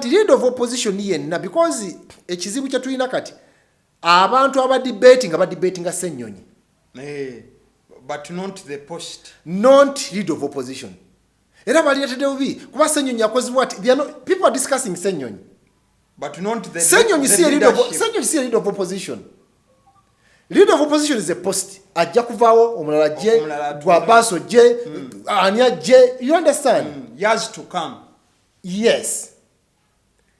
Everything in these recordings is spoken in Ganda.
kati leader of opposition yenna because ekizibu kye tulina kati abantu abadebating Ssenyonyi but not the post, not leader of opposition. Era baliretedde bubi kuba Ssenyonyi yakozebwa ati people are discussing Ssenyonyi, but not the Ssenyonyi si leader of opposition. Leader of opposition is a post. Ajja kuvaawo omulala je gwa baso je ania je, you understand? Years to come. Yes.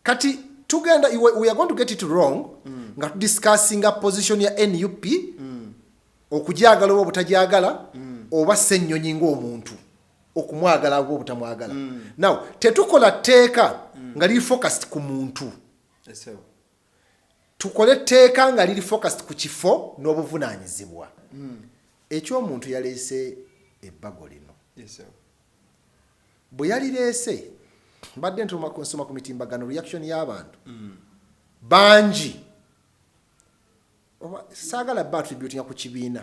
Kati tugenda we are going to get it wrong nga discussing a position ya NUP okujagala oba butajagala oba Ssenyonyi ng'omuntu okumwagala oba butamwagala. Now tetukola teeka nga liri focused ku muntu. Yes, tukole teeka nga liri focused ku kifo n'obuvunaanyizibwa. Ekyo omuntu yaleese ebbago lino. Yes, bwe yalireese mbadde ntuma kusoma ku mitimbagano reaction y'abantu bangi saagala attributing ku kibiina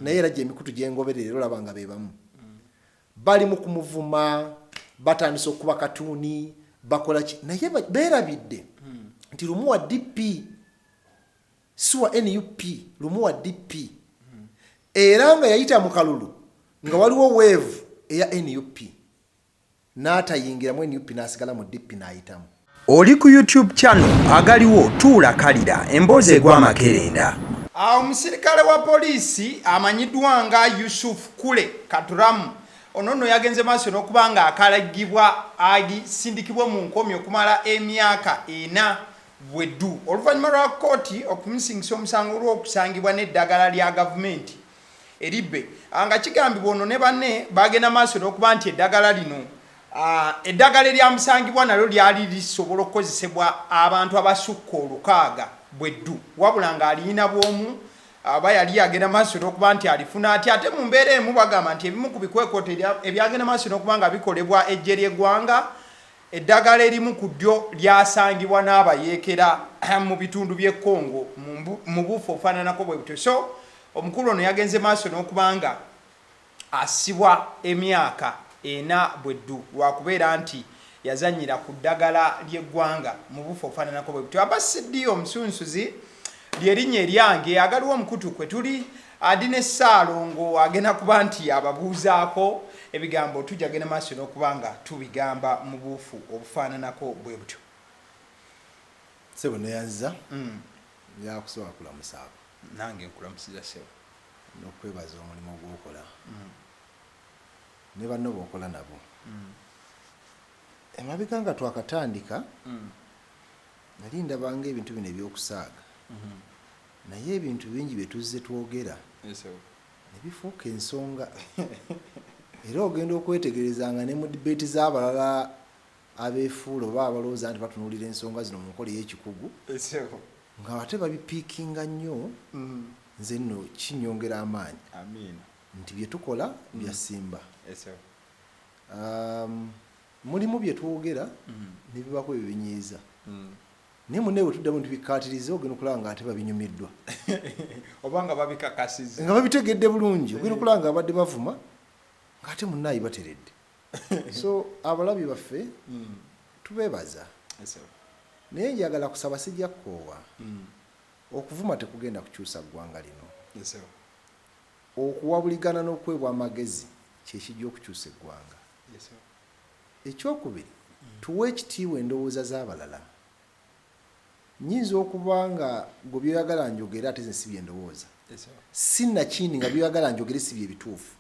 naye era gye emikutu gyengoberera olaba nga be bamu bali mu kumuvuma batandise okuba katuuni bakola ki naye beerabidde nti lumu wa DP suwa NUP lumu wa DP era nga yayita mu kalulu nga waliwo wave eya NUP n'atayingiramu NUP n'asigala mu DP n'ayitamu. Oli ku YouTube channel agaliwo tuula kalira emboozi egwa makerenda. Omusirikale wa poliisi amanyiddwa nga Yusuf Kule Katuramu ono yagenze maaso n'okuba nga akalagibwa agisindikibwa mu nkomyo okumala emyaka 4 bweddu oluvannyuma lwa kkooti okumusingisa omusango olw'okusangibwa n'eddagala lya gavumenti eribbe nga kigambibwa ono ne banne bagenda maaso n'okuba nti eddagala lino eddagala eryamusangibwa nalyo lyali lisobola okukozesebwa abantu abasukka 600 bweddu wabula nga alina bwomu aba yali agenda maaso n'okuba nti alifuna ate mu mbeera emu bagamba nti ebimu ku bikwekooto ebyagenda maaso n'okuba nga bikolebwa ejje ly'eggwanga eddagala erimu ku ddyo lyasangibwa n'abayeekera mu bitundu by'e Congo mu buufu ofaananako bwe butyo. So omukulu ono yagenze maaso n'okuba nga asibwa emyaka 4 bweddu lwakubeera nti yazanyira ku ddagala ly'eggwanga mu buufu ofaananako bwe butyo. Abasiddi omusunsuzi lyerinnya eryange agaliwo omukutu kwe tuli Adine Ssaalongo agenda kuba nti ababuuzaako ebigambo tujja genda maaso n'okuba nga tubigamba mu buufu obufaananako bwe butyo. Sebo neyanza yakusobola kulamusaako nange nkulamusiza sebo n'okwebaza omulimu gw'okola ne banno b'okola nabo emabega nga twakatandika nali ndabanga ebintu bino ebyokusaaga naye ebintu bingi bye tuzze twogera ne bifuuka ensonga era ogenda okwetegerezanga ne mu dibeeti z'abalala abeefuula oba abalowooza nti batunuulira ensonga zino mu nkola ey'ekikugu nga ate babipiikinga nnyo nze nno kinyongera amaanyi nti bye tukola byasimba. Mulimu bye twogera ne bibako ebibinyiiza naye munne bwe tuddamu ntibikkaatiriza ogenda okulaba nga ate babinyumiddwa oba nga babikakasizza nga babitegedde bulungi ogenda okulaba nga abadde bavuma ng'ate munnaayi bateredde. So abalabi baffe tubeebaza naye njagala kusaba sijja kkoowa okuvuma tekugenda kukyusa ggwanga lino. Okuwabuligana n'okwebwa amagezi kyekijja okukyusa eggwanga. Ekyokubiri tuwe ekitiibwa endowooza z'abalala. Nyinza okuba nga gwe byoyagala njogera ate nze si bye ndowooza sinnakindi nga byoyagala njogere si bye bituufu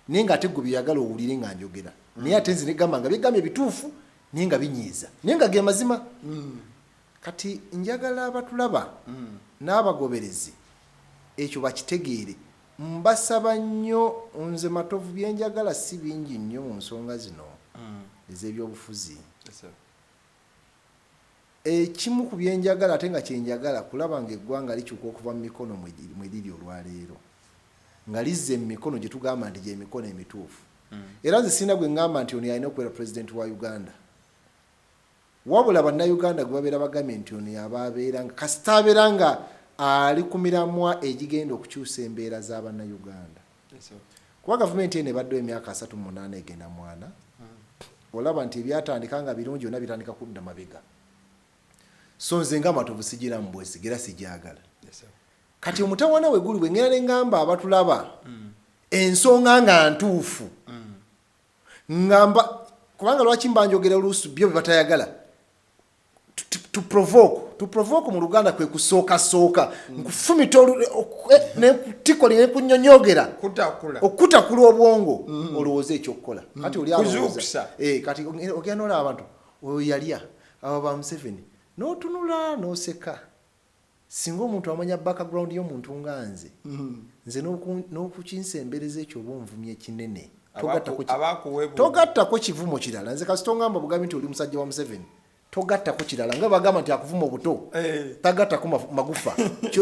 naye ng'ate gwe byoyagala owulire nga njogera naye ate nze negamba nga byegambye ebituufu naye nga binyiiza naye nga ge mazima. Kati njagala abatulaba n'abagoberezi ekyo bakitegeere. Mbasaba nnyo nze matovu byenjagala si bingi nnyo mu nsonga zino ez'ebyobufuzi. Ekimu ku byenjagala ate nga kyenjagala kulaba nga eggwanga likyuka okuva mu mikono mwe liri olwaleero nga lizze mu mikono gye tugamba nti gy'emikono emituufu. Era nze sirina gwe ngamba nti ono yalina okubeera pulezidenti wa Uganda wabula bannayuganda gwe babeera bagambye nti ono yaba abeera nga kasita abeera nga ali ku miramwa egigenda okukyusa embeera z'abannayuganda. Kuba gavumenti eno ebaddewo emyaka 38 egenda mwana olaba nti ebyatandika nga birungi byonna bitandika kudda mabega. So nze nga matovu sigira mbwesi gira sijagala. Kati omutawana we guli bwengera ne ngamba abatulaba ensonga nga ntuufu. Ngamba kubanga lwaki mbanjogera oluusu byo batayagala. To provoke mu Luganda kwe kusooka nkufumita ne kutiko ne kunyonyogera okutakula obwongo olowooza ekyokukola. Kati oli alowooza kati ogenda olaba abantu oyo yalya abo ba Museveni n'otunula n'oseka. Singa omuntu amanya background y'omuntu nga nze nze n'okukinsembereza ekyo oba onvumye kinene togattako kivumo kirala. Nze kasito ngamba bugambi nti oli musajja wa Museveni togattako kirala nga bagamba nti akuvuma obuto tagattako magufa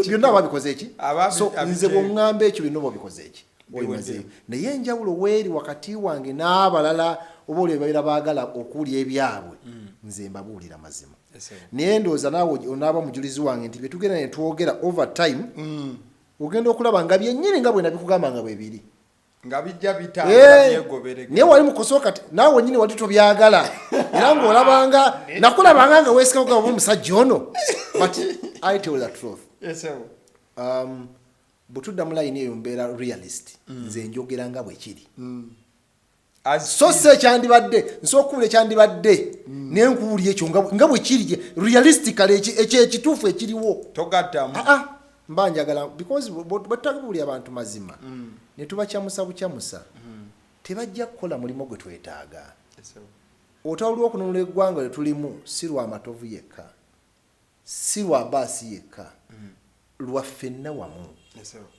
byonna babikoze eki. So nze bw'oŋŋamba ekyo byonna babikoze eki oyimazeeyo. Naye enjawulo weeri wakati wange n'abalala oba oli babeera baagala okuwulya ebyabwe nze mbabuulira mazima. Naye ndowooza naawe onaaba mujulizi wange nti bye tugenda ne twogera over time ogenda okulaba nga byennyini nga bwe nabikugamba nga bwe biri nga bijja bitanga byegobereka. Naye wali mukoso kati naawe nyini wali tobyagala era ng'olabanga nakulabanga nga weesikawo nga oba omusajja ono. But I tell the truth. Butudda mu layini eyo mbeera realist. Nze njogera nga bwe kiri. So se ekyandibadde nsokubula ekyandibadde nenkuwulya ekyo nga bwe kiri realistically ekituufu ekiriwo togattamu. Mba njagala because bwetutabuulira abantu mazima ne tubakyamusa bukyamusa tebajja kukola mulimu gwe twetaaga. Otawulira okununula eggwanga lye tulimu si lwa matovu yekka si lwa baasi yekka lwa ffenna wamu.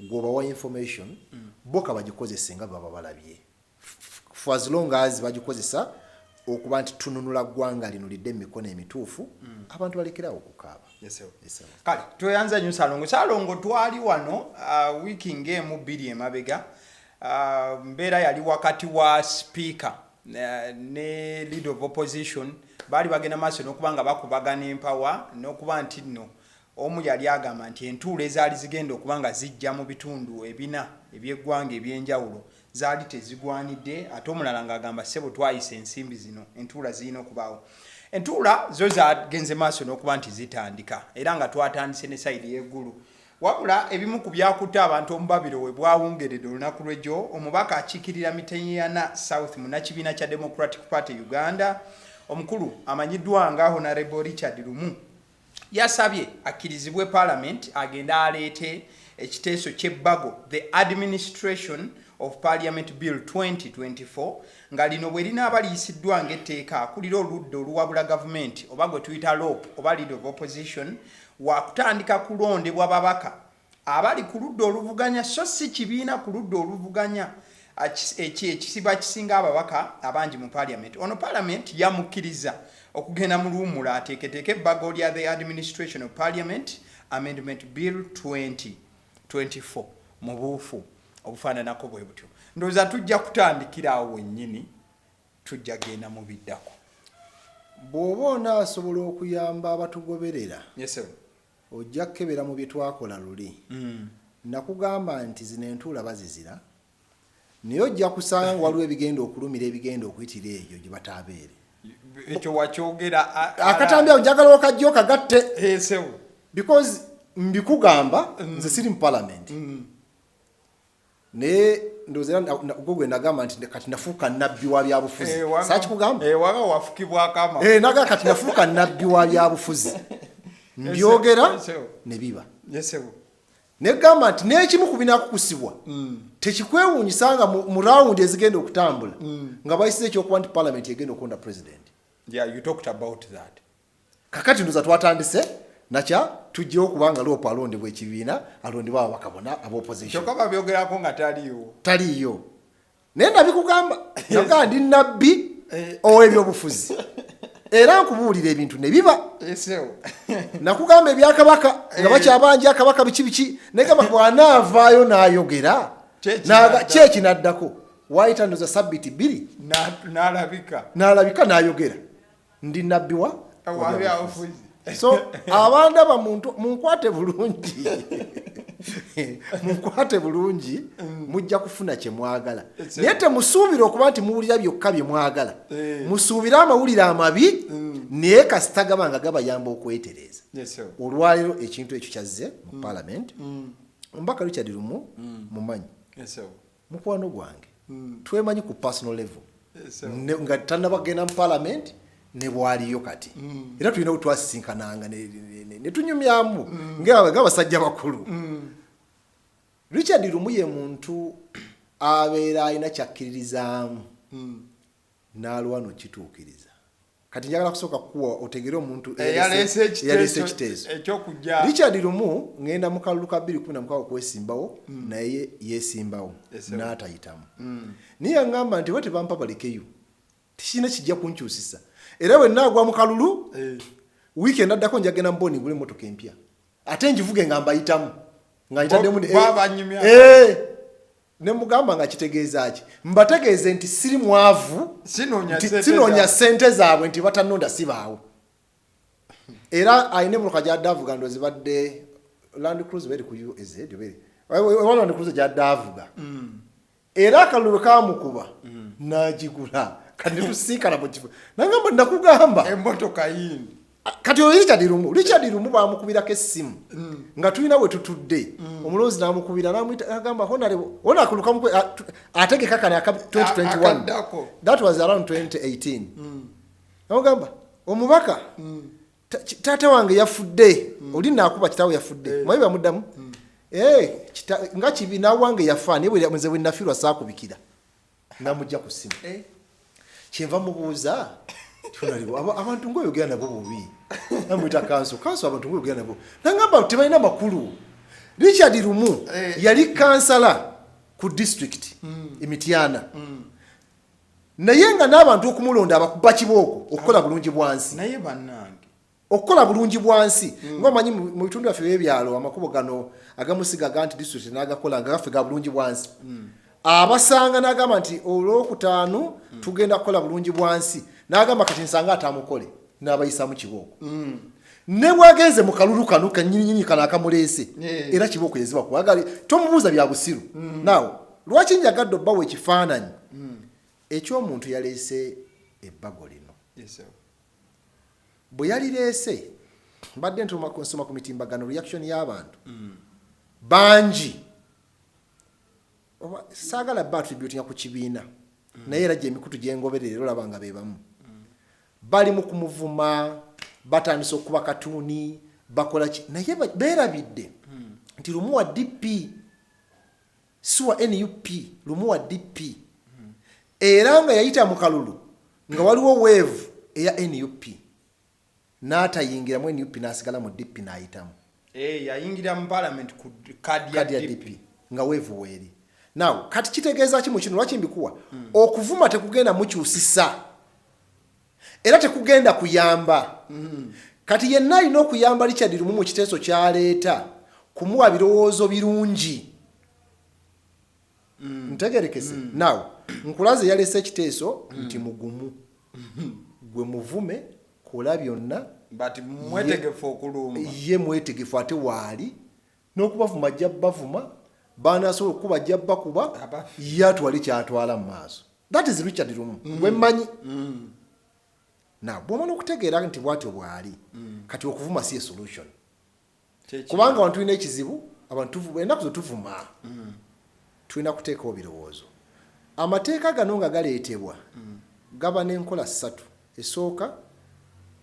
Gwobawa information boka bagikozese nga baba balabye for as long as bagikozesa okuba nti tununula ggwanga lino lidde emikono emituufu abantu balekerawo okukaaba. Kale tweyanza nnyo Salongo twali wano wiiki ng'emu bbiri emabega. Mbeera yali wakati wa speaker ne leader of opposition baali bagenda maaso n'okuba nga bakubagana empawa n'okuba nti nno omu yali agamba nti entuulo ezaali zigenda okuba nga zijja mu bitundu ebina eby'eggwanga ebyenjawulo zaali tezigwanidde ate omulala ng'agamba ssebo twayisa ensimbi zino entuula zirina okubaawo. Entuula zo zagenze maaso n'okuba nti zitandika era nga twatandise ne sayidi y'eggulu wabula ebimu ku byakutte abantu omubabiro we bwawungeredde olunaku lw'ejjo. Omubaka akiikirira Mitenyana South munnakibiina kya Democratic Party Uganda omukulu amanyiddwa nga Honorable Richard Lumu yasabye akkirizibwe Parliament agenda aleete ekiteeso ky'ebbago the Administration of Parliament Bill 2024 nga lino bwe linaaba liyisiddwa ng'etteeka akulira oludda oluwabula gavumenti oba gwe tuyita LOP oba leader of opposition wakutandika kulondebwa babaka abali ku ludda oluvuganya so si kibiina ku ludda oluvuganya ekisiba kisinga ababaka abangi mu Parliament. Ono Parliament yamukkiriza okugenda mu luwummula ateeketeeke ebbago lya the Administration of Parliament Amendment Bill 2024 mu buufu obufaananako bwe butyo. Ndowooza tujja kutandikira awo wennyini tujja genda mu biddako. Bw'oba onaasobola okuyamba abatugoberera ojja kukebera mu bye twakola luli. Nakugamba nti zino entuula bazizira naye ojja kusanga waliwo ebigenda okulumira ebigenda okuyitira eyo gye bataabeere. Ekyo wakyogera akatambi awo njagala okajja okagatte because mbikugamba nze siri mu Parliament naye ndowooza gwe nagamba nti kati nafuuka nnabbi wa byabufuzi. Saakikugamba waga wafukibwako ama naga kati nafuuka nnabbi wa byabufuzi mbyogera ne biba. Negamba nti n'ekimu ku binaakukusibwa tekikwewuunyisa nga mu rawundi ezigenda okutambula nga bayisiza ekyokuba nti Parliament egenda okulonda president. You talked about that. Kakati ndowooza twatandise nakya tujjewo okubanga Loopo alondebwa ekibiina alondebwa ababaka bonna ab'opposition. Kyokka babyogerako nga taliyo. Naye nabikugamba naga ndi nnabbi ow'ebyobufuzi era nkubuulira ebintu ne biba. Nakugamba ebyakabaka nga bakyabanja akabaka biki negamba bw'anaavaayo n'ayogera kyeki n'addako wayita ndoza sabbiti bbiri n'alabika n'ayogera ndi nnabbi wa byabufuzi. So abandaba munkwate bulungi mukwate bulungi mujja kufuna kye mwagala naye temusuubira okuba nti muwulira byokka bye mwagala musuubire amawulire amabi naye kasita gaba nga gabayamba okwetereeza olwaleero ekintu ekyo kyazze mu paalamenti omubaka Richard Lumu mumanyi mukwano gwange twemanyi ku personal level nga tannabagenda mu paalamenti ne bwaliyo kati era tulina bwetwasisinkananga ne tunyumyamu ng'abasajja bakulu Richard Lumu ye muntu abeera alina kyakkiririzaamu n'alwana okituukiriza kati njagala kusooka kuwa otegere omuntu yaleese ekiteeso ekyokujja Richard Lumu ngenda mu kalulu ka 2016 okwesimbawo naye yeesimbawo n'atayitamu niye yaŋŋamba nti bwe bampa balikeyo tikirina kijja kunkyusisa era bwe nnaagwa mu kalulu wiikendi addako njagenda mboni ngule emmotoka empya ate njivuge nga mbayitamu nga nyitaddemu ne mugamba nga kitegeeza ki mbategeeze nti siri mwavu sinoonya ssente zaabwe nti batannonda sibaawo era ayina emmotoka gy'adde avuga ndo zibadde Land Cruiser beri ku USZ Land Cruiser gy'adde avuga era akalulu kaamukuba n'agigula kati tusinkana mu kifo nangamba nakugamba emmotoka yindi kati Richard Lumu bamukubirako essimu nga tulina bwe tutudde omuloozi n'amukubira n'agamba hona akuluka ategeka kane aka 2021 that was around 2018 n'agamba omubaka taata wange yafudde oli naakuba kitaawe yafudde mwayi bamuddamu nga kibi nawange yafa naye nze bwe nafirwa saakubikira namujja ku ssimu kyenva mubuuza abantu ngoyogera nabo bubi namwita kanso abantu ngoyogera nabo nangamba tebalina makulu Richard Lumu yali kansala ku district Imityana naye nga n'abantu okumulonda abakuba kibooko okukola bulungi bwansi naye bannange okukola bulungi bwansi ng'omanyi mu bitundu byaffe by'ebyalo amakubo gano agamusigaga nti district n'agakola nga gaffe ga bulungi bwansi abasanga n'agamba nti olwokutaano tugenda kukola bulungi bwansi n'agamba kati nsanga atamukole n'abayisaamu kibooko ne bwagenze mu kalulu kano kannyinnyinyi kano akamuleese era kibooko yeziba kuwagali tomubuuza bya busiru naawe lwaki njagadde obbawo ekifaananyi eky'omuntu yaleese ebbago lino bwe yalireese mbadde nsoma ku mitimbagano reaction y'abantu bangi saagala ba attributinga ku kibiina naye era gye emikutu gyengoberera olaba nga be bamu bali mu kumuvuma batandisa okuba katuuni bakola ki naye beerabidde nti Lumu wa DP si wa NUP Lumu wa DP era nga yayita mu kalulu nga waliwo weevu eya NUP n'atayingiramu NUP n'asigala mu DP n'ayitamu yayingira mu parliament ku kadi ya DP nga weevu weeri naw kati kitegeeza ki mu kino lwaki mbikuwa okuvuma tekugenda mukyusisa era tekugenda kuyamba kati yenna alina okuyamba Richard Lumu mu kiteeso kyaleeta kumuwa birowoozo birungi ntegerekese naw nkulaze yaleese ekiteeso nti mugumu gwe muvume kola byonna but mwetegefu okulumba ye mwetegefu ate waali n'okubavuma ajja bavuma banasobola okuba ajja bakuba ye atwali kyatwala mu maaso that is Richard Lumu gwe mmanyi na bw'omala okutegeera nti bwatyo bwali kati okuvuma si solution kubanga abantu tulina ekizibu abantu ennaku zo tuvuma tulina kuteekawo birowoozo amateeka gano nga galeetebwa gaba n'enkola ssatu esooka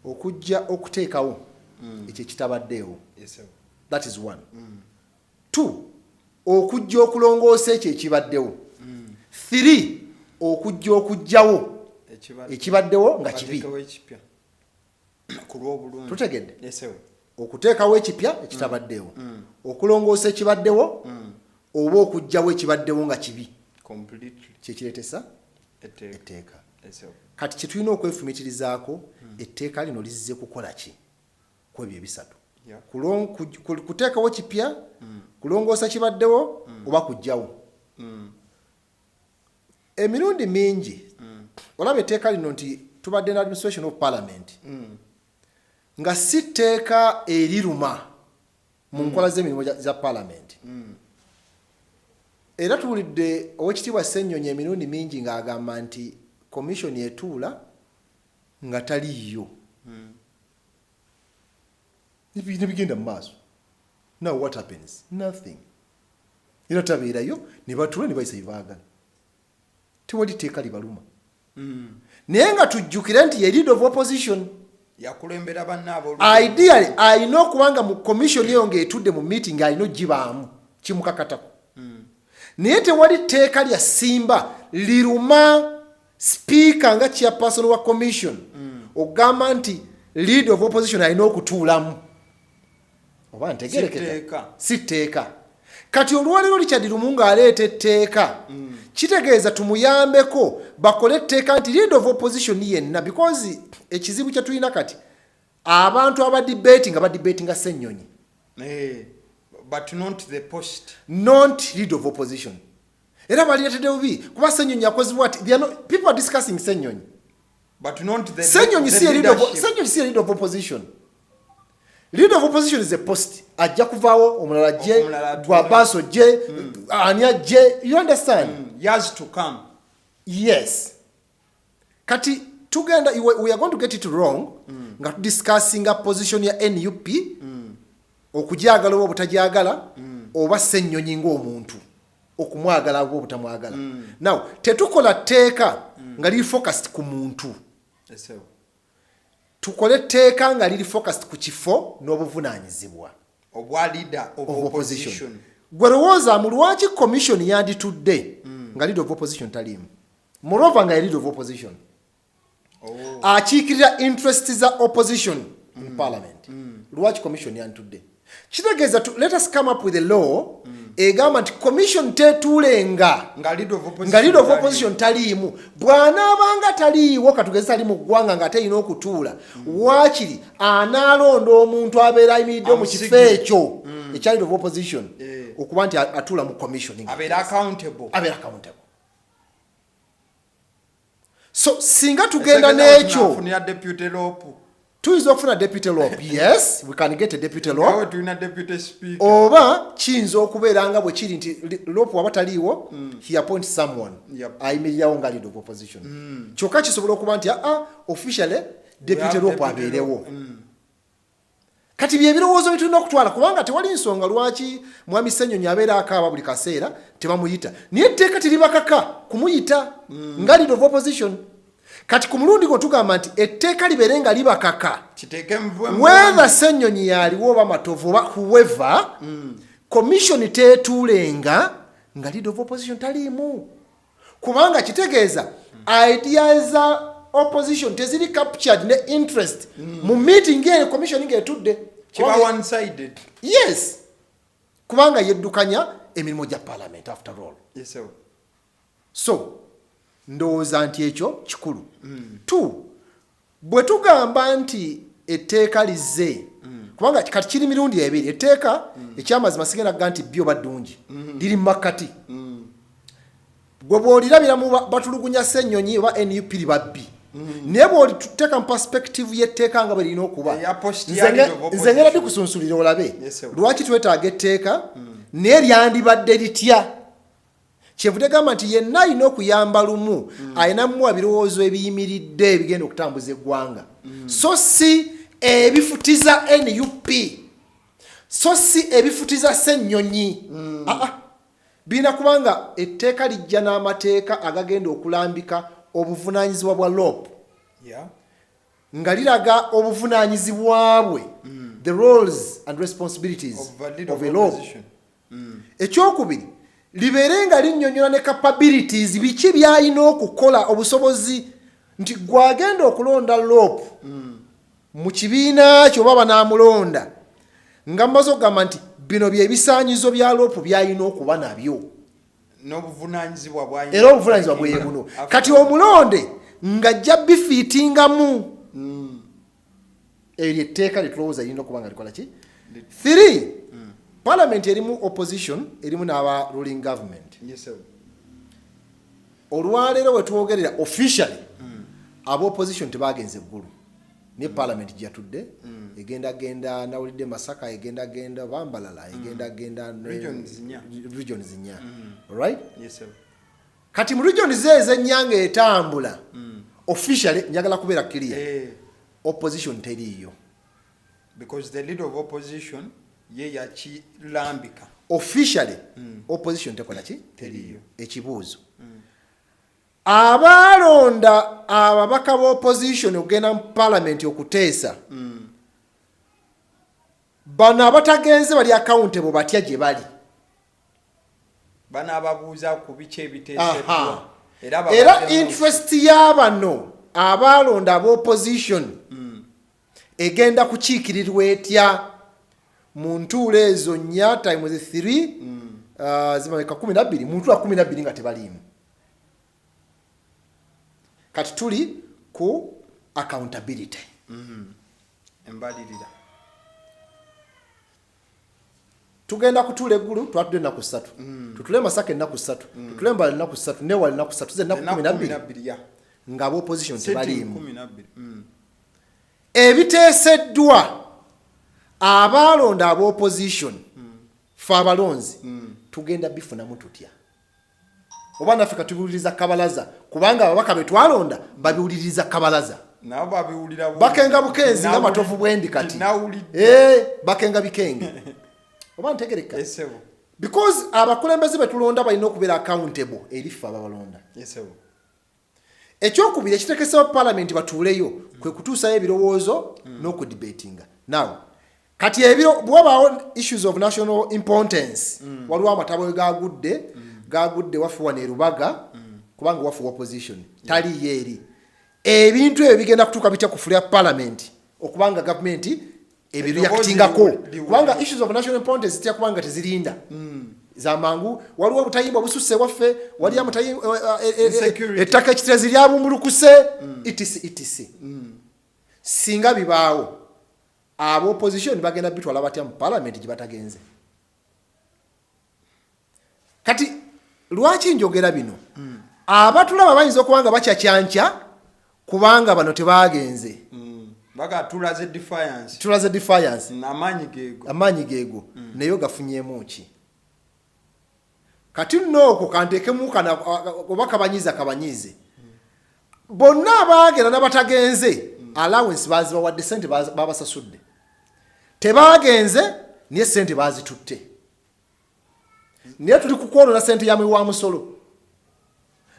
okujja okuteekawo ekyo ekitabaddeewo that is one 2 okujja okulongoosa ekyo ekibaddewo 3 okujja okujjawo ekibaddewo nga kibi tutegedde okuteekawo ekipya ekitabaddewo okulongoosa ekibaddewo oba okujjawo ekibaddewo nga kibi kyekireetesa etteeka kati kyetulina okwefumitirizaako etteeka lino lizze kukola ki ku ebyo ebisatu kuteekawo kipya kulongoosa kibaddewo oba kujjawo emirundi mingi olaba etteeka lino nti tubadde na administration of parliament nga si tteeka eriruma mu nkola z'emirimu za parliament. Era tuwulidde Oweekitiibwa Ssennyonyi emirundi mingi ng'agamba nti commission etuula nga taliyo. Ne bigenda mu maaso. Now what happens? Nothing. Era tabeerayo ne batuula ne bayisa baagala. Tewali teeka libaluma. Naye nga tujjukire nti ye leader of opposition. Yakulembera bannaabo. Ideally, alina okubanga mu commission eyo ng'etudde mu meeting alina ogibaamu kimukakatako. Naye tewali teeka lya simba liruma speaker nga chairperson wa commission ogamba nti leader of opposition alina okutuulamu. Oba ntegerekeka si teeka. Kati olwaleero Richard Lumungu aleeta etteeka kitegeeza tumuyambeko bakole etteeka nti leader of opposition yenna, because ekizibu kye tulina kati abantu abadibeti nga badibeti nga Ssennyonyi. But not the post. Not leader of opposition. Era baliretedde bubi kuba Ssennyonyi yakoze what? People are discussing Ssennyonyi. But not the Ssennyonyi si leader of opposition. Leader of opposition is a post. Ajja kuvaawo omulala je Gwabaso je Ania je. You understand? Years to come. Yes. Kati tugenda we are going to get it wrong nga discussing a position ya NUP okujagala oba butajagala oba Ssennyonyi ng'omuntu okumwagala oba butamwagala. Now tetukola teeka nga liri focused ku muntu. Tukole teeka nga liri focused ku kifo n'obuvunaanyizibwa obwa leader of opposition. Gwe lowooza mu lwaki commission yanditudde nga leader of opposition taliimu. Moreover nga leader of opposition akiikirira interest za opposition in parliament. Lwaki commission yanditudde? Kitegeeza let us come up with a law egamba nti commission tetuulenga nga leader of opposition taliimu. Bw'anaabanga taliiwo katugeze ali mu ggwanga nga teyina okutuula waakiri anaalonda omuntu abeera ayimiridde mu kifo ekyo ekya leader of opposition okuba nti atuula mu commission abeera accountable. So singa tugenda n'ekyo tuyinza okufuna deputy lope. Yes, we can get a deputy lope. Oba kiyinza okubeera nga bwe kiri nti lope waba taliiwo he appoints someone ayimirirawo nga leader of opposition. Kyokka kisobola okuba nti officially deputy lope abeerewo. Kati bye birowoozo bitulina okutwala kubanga tewali nsonga lwaki mwami Ssennyonyi abeera akaaba buli kaseera tebamuyita. Naye etteeka teribakaka kumuyita nga leader of opposition. Kati ku mulundi gwo tugamba nti etteeka libeere nga libakaka whether Ssennyonyi yaliwo oba matovu oba whoever commission tetuulenga nga leader of opposition taliimu. Kubanga kitegeeza ideas za opposition teziri captured ne interest mu meeting eyo commission ng'etudde kiba one sided. Yes, kubanga yeddukanya emirimu gya parliament after all. Yes, so ndowooza nti ekyo kikulu. Bwe tugamba nti etteeka lizze kubanga kati kiri mirundi ebiri etteeka ekyamazima sigenda kuga nti byo baddungi liri mu makkati. Gwe bw'olirabira mu batulugunya Ssennyonyi oba NUP babbi naye bw'olituteeka mu perspective y'etteeka nga bwe lirina okuba nze ngera bikusunsulira olabe lwaki twetaaga etteeka naye lyandibadde litya. Kyevude gamba nti yenna alina okuyamba lumu ayinamu ebirowoozo ebiyimiridde ebigenda okutambuza eggwanga so si ebifutiza NUP so si ebifutiza Ssennyonyi. Birina kubanga etteeka lijja n'amateeka agagenda okulambika obuvunaanyizibwa bwa lope nga liraga obuvunaanyizibwa bwe the roles and responsibilities of a lope. Ekyokubiri libeere nga linnyonnyola ne capabilities biki by'alina okukola obusobozi nti gwagenda okulonda lope mu kibiina kyo baba n'amulonda nga mmaze okugamba nti bino byebisaanyizo bya lope by'alina okuba nabyo era obuvunaanyizibwa bwe buno. Kati omulonde ng'ajja bifiitingamu eryo etteeka litulowooza lirina okuba nga likola ki. 3 Parliament erimu opposition erimu n'aba ruling government. Olwaleero we twogerera officially aba opposition tebagenze eggulu ne parliament gyatudde egenda nawulidde Masaka egenda Bambalala egenda regions nnya right kati mu regions ezennyanga etambula officially njagala kubeera clear opposition teriyo because the leader of opposition ye yakilambika officially opposition tekola ki teriyo ekibuuzo abalonda ababaka ba opposition okugenda mu parliament okuteesa bano abatagenze bali accountable batya gye bali bana ababuuza ku bice ebiteeseddwa era interest y'abano abalonda aba opposition egenda kukiikirirwa etya mu ntuulo ezo nnya times 3 zimabeka 12 mu ntuula 12 nga tebaliimu kati tuli ku accountability embalirira tugenda kutuula eggulu twatudde ennaku 3 tutule Masaka ennaku 3 tutule Mbale ennaku 3 Newala ennaku 3 tuze ennaku 12 nga aba opposition tebaliimu ebiteeseddwa abalonda aba opposition fe abalonzi tugenda bifunamu tutya oba naffe katubiwuliriza kabalaza kubanga ababaka betwalonda babiwuliriza kabalaza bakenga bukenzi nga matovu bwendi kati bakenga bikenge oba ntegereka because abakulembeze betulonda balina okubeera accountable eri ffe ababalonda ekyokubiri ekitekesewo parliament batuuleyo kwe kutuusayo ebirowoozo n'okudebatinga now kati ebiro bwabaawo issues of national importance waliwo amatabo gagudde waffe wano e Rubaga kubanga waffe opposition taliyo eri ebintu ebyo bigenda kutuuka bitya kufuula parliament okubanga gavumenti ebireactingako kubanga issues of national importance zitya kubanga tezirinda zamangu waliwo obutayimba bususse waffe wali ettaka ekiterezi lyabumulukuse etc singa bibaawo abo opposition bagenda bitwala batya mu parliament gye batagenze kati lwaki njogera bino abatulaba bayinza okubanga bakyakyanca kubanga bano tebagenze tulaze defiance amaanyi geego naye gafunyemu ki kati nnooko kanteekemu oba kabanyize bonna abaagenda n'abatagenze allowance bazibawadde sente babasasudde tebagenze niye sente bazitutte niye tuli kukwonona sente ya wa musolo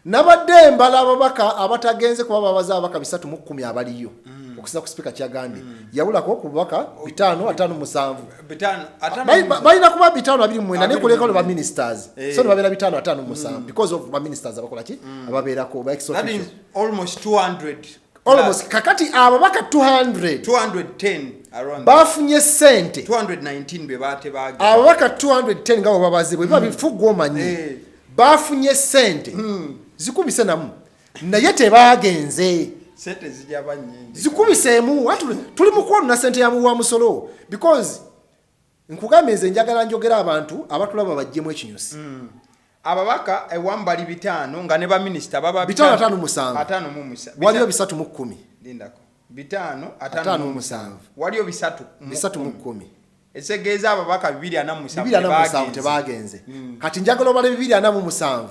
nabadde mbala ababaka abatagenze kuba babaza ababaka 310 abaliyo okusiza ku speaker kyagambye yabulako ku bubaka 557 balina kuba 529 ne kuleka ba ministers so ne babera 557 because of ba ministers abakola ki ababerako ba ex officio almost 200 almost kakati ababaka 210 around bafunye sente 219 bebate bage ababaka 210 ngabo babazibwe babifugwa omanyi bafunye sente zikubise namu naye tebagenze sente zijja banyingi zikubiseemu tuli mukwano na sente ya wa musolo because nkugameze njagala njogera abantu abatulaba bajjemu ekinyusi ababaka ewambali 5 nga ne ba minister baba 557 waliyo 310 lindako 557 waliyo 310 esegeza ababaka 247 tebagenze kati njagala obale 247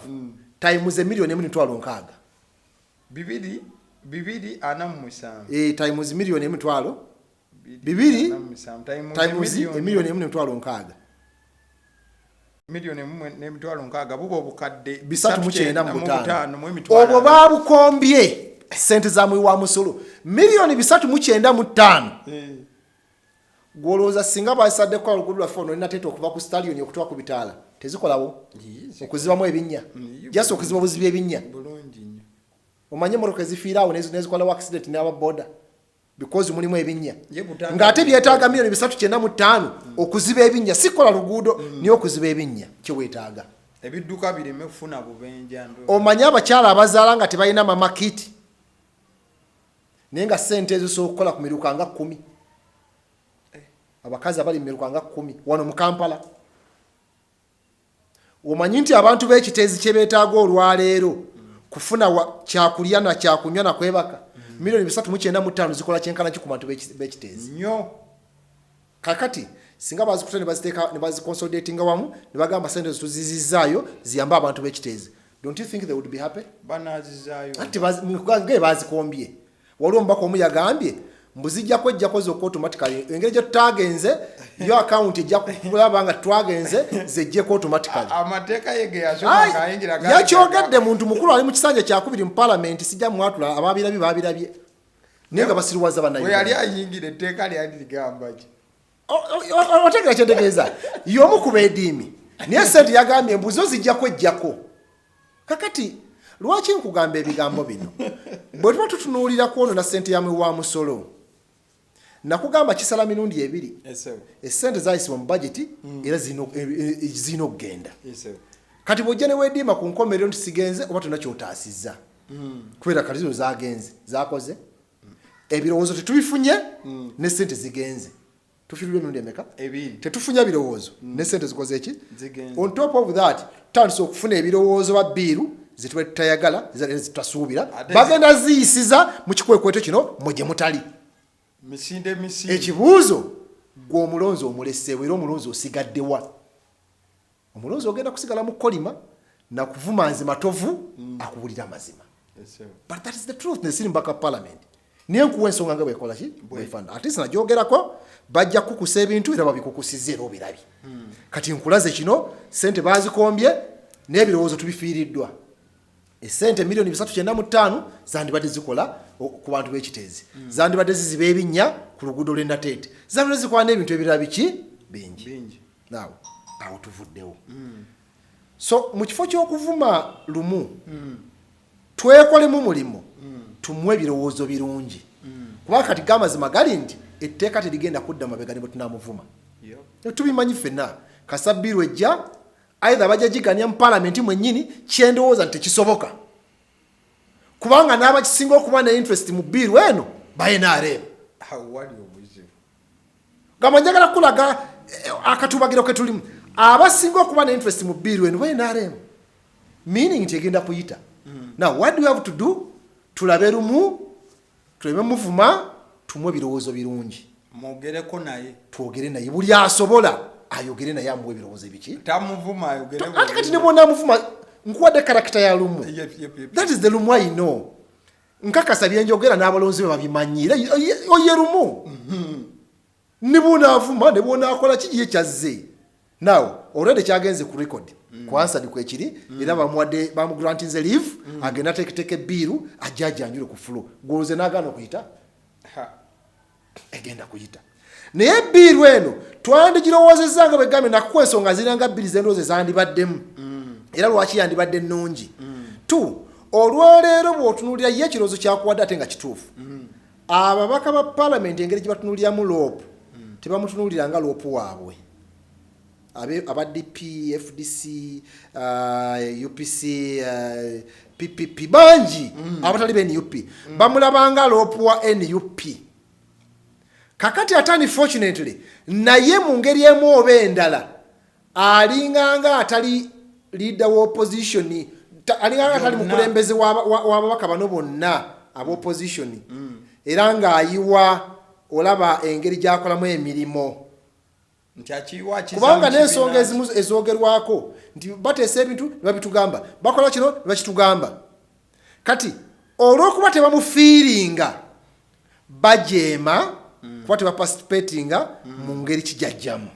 times $1,600,000 times $1,600,000 times $1,600,000 $1,600,000 bubo bukadde 395 obwo babukombye sente za wa musolo $395 gwolooza singa basadde kwa lugudu lwa fono nina teto okuva ku stallion okutwa ku bitaala tezikolawo okuzibamu ebinnya just okuziba buzibi ebinnya omanye moroka zifiirawo nezikola accident n'aba boda because mulimu ebinnya ng'ate byetaaga $395 okuziba ebinnya sikola luguudo niyo okuziba ebinnya kyewetaaga ebidduka bireme kufuna bubenja ndo omanye abakyala abazaala nga tebalina mamakiti naye nga sente ezo sokukola ku miruka nga 10 abakazi abali miruka nga 10 wano mu Kampala omanyi nti abantu b'ekiteezi kye beetaaga olwaleero kufuna kyakulya na kyakunywa na kwebaka milioni 395 zikola kyenkana ki ku bantu b'ekiteezi nnyo kakati singa bazikuta ne baziconsolidatinga wamu ne bagamba sente tuzizizaayo ziyamba abantu b'ekiteezi don't you think they would be happy banazizaayo ati ge bazikombye waliwo omubaka omu yagambye mbuzijjako ejjako zokka automatically engeri gye tutagenze yo account ejja kulaba nga twagenze zejjeko automatically amateeka yege yasoma ngayingira yakyogedde muntu mukulu ali mu kisanja kyakubiri mu parliament sijja mwatula ababirabye babirabye naye nga basiriwaza banayo yali ayingira etteeka lyali ligamba ki otegera kyentegeeza y'omu ku beediimi naye sente yagambye embuzo zijjako ejjako kakati lwaki nkugamba ebigambo bino bwe tuba tutunuulira kwono na sente yamwe wa musolo nakugamba kisala mirundi ebiri esente zayisibwa mu budget era zirina okugenda kati bwojja ne weediima ku nkomerero nti sigenze oba tonna kyotaasizza kubera kati zino zagenze zakoze ebirowoozo tetubifunye ne sente zigenze tufiirwa emirundi emeka tetufunye birowoozo ne sente zikoze eki on top of that tutandise okufuna ebirowoozo babbiiru zituwe tutayagala zitutasuubira bagenda ziyisiza mu kikwekweto kino mwe gye mutali misinde ekibuuzo gwe omulonzi omuleseewo era omulonzi osigaddewa omulonzi ogenda kusigala mu kolima nakuvumanzi matovu akubulira amazima but that is the truth nesiri mbaka parliament niye nkuwa ensonga nga bwekola ki bwefana ate sinagyogerako bajja kukusa ebintu era babikukusizza era obirabye kati nkulaze kino sente bazikombye n'ebirowoozo tubifiiriddwa esente milioni 395 zandibadde zikola ku bantu b'ekiteezi zandibadde ziziba ebinnya ku luguudo lw'ennateete zandibadde zikola n'ebintu ebirala biki bingi naawe awo tuvuddewo so mu kifo ky'okuvuma lumu twekolemu mulimu tumwe ebirowoozo birungi kuba kati gamazima gali nti etteeka terigenda kudda mabega ne bwe tunamuvuma tubimanyi ffenna kasabbiru ejja either bajja giganya mu parliament mwennyini kyendowooza nti tekisoboka kubanga n'abakisinga okuba ne interest mu bbiiru eno baNRM gamba njagala kulaga akatubagiro ke tulimu abasinga okuba ne interest mu bbiiru eno baNRM meaning nti egenda kuyita now what do we have to do tulabe lumu tuleme muvuma tumwe ebirowoozo birungi mwogereko naye twogere naye buli asobola ayogere naye amuwe ebirowoozo biki tamuvuma ayogere kati ne bwona amuvuma nkuwadde karakita ya lumu that is the lumu I know nkakasa byenjogera n'abalonzi be babimanyire oye lumu ne bwona avuma ne bwona akola kigiye kyazze now already kyagenze ku record kwansadi kwekiri era bamuwadde bamugrantinze leave agenda teketeke biru ajajanjure ku floor goloze nagano kuyita egenda kuyita naye biru eno twandigirowoozezanga begambe nakwensonga ziranga bbiri zendoze zandibaddemu era lwaki yandibadde nnungi tu olwaleero bw'otunuulira ye ekirowoozo kyakuwadde ate nga kituufu ababaka ba parliament engeri gye batunuuliramu loopu tebamutunuulira nga loopu waabwe aba DP, FDC, UPC, PPP banji abatali be NUP bamulabanga loopu wa NUP kakati atani fortunately naye mu ngeri emu oba endala alinganga atali leader wa opposition alinganga atali mukulembeze w'ababaka bano bonna aba opposition era ng'ayiwa olaba engeri gy'akolamu emirimu kubanga n'ensonga ezimu ezoogerwako nti bateesa ebintu ne babitugamba bakola kino ne bakitugamba kati olw'okuba tebamufiiringa bajeema kuba tebaparticipatinga mu ngeri kijajjamu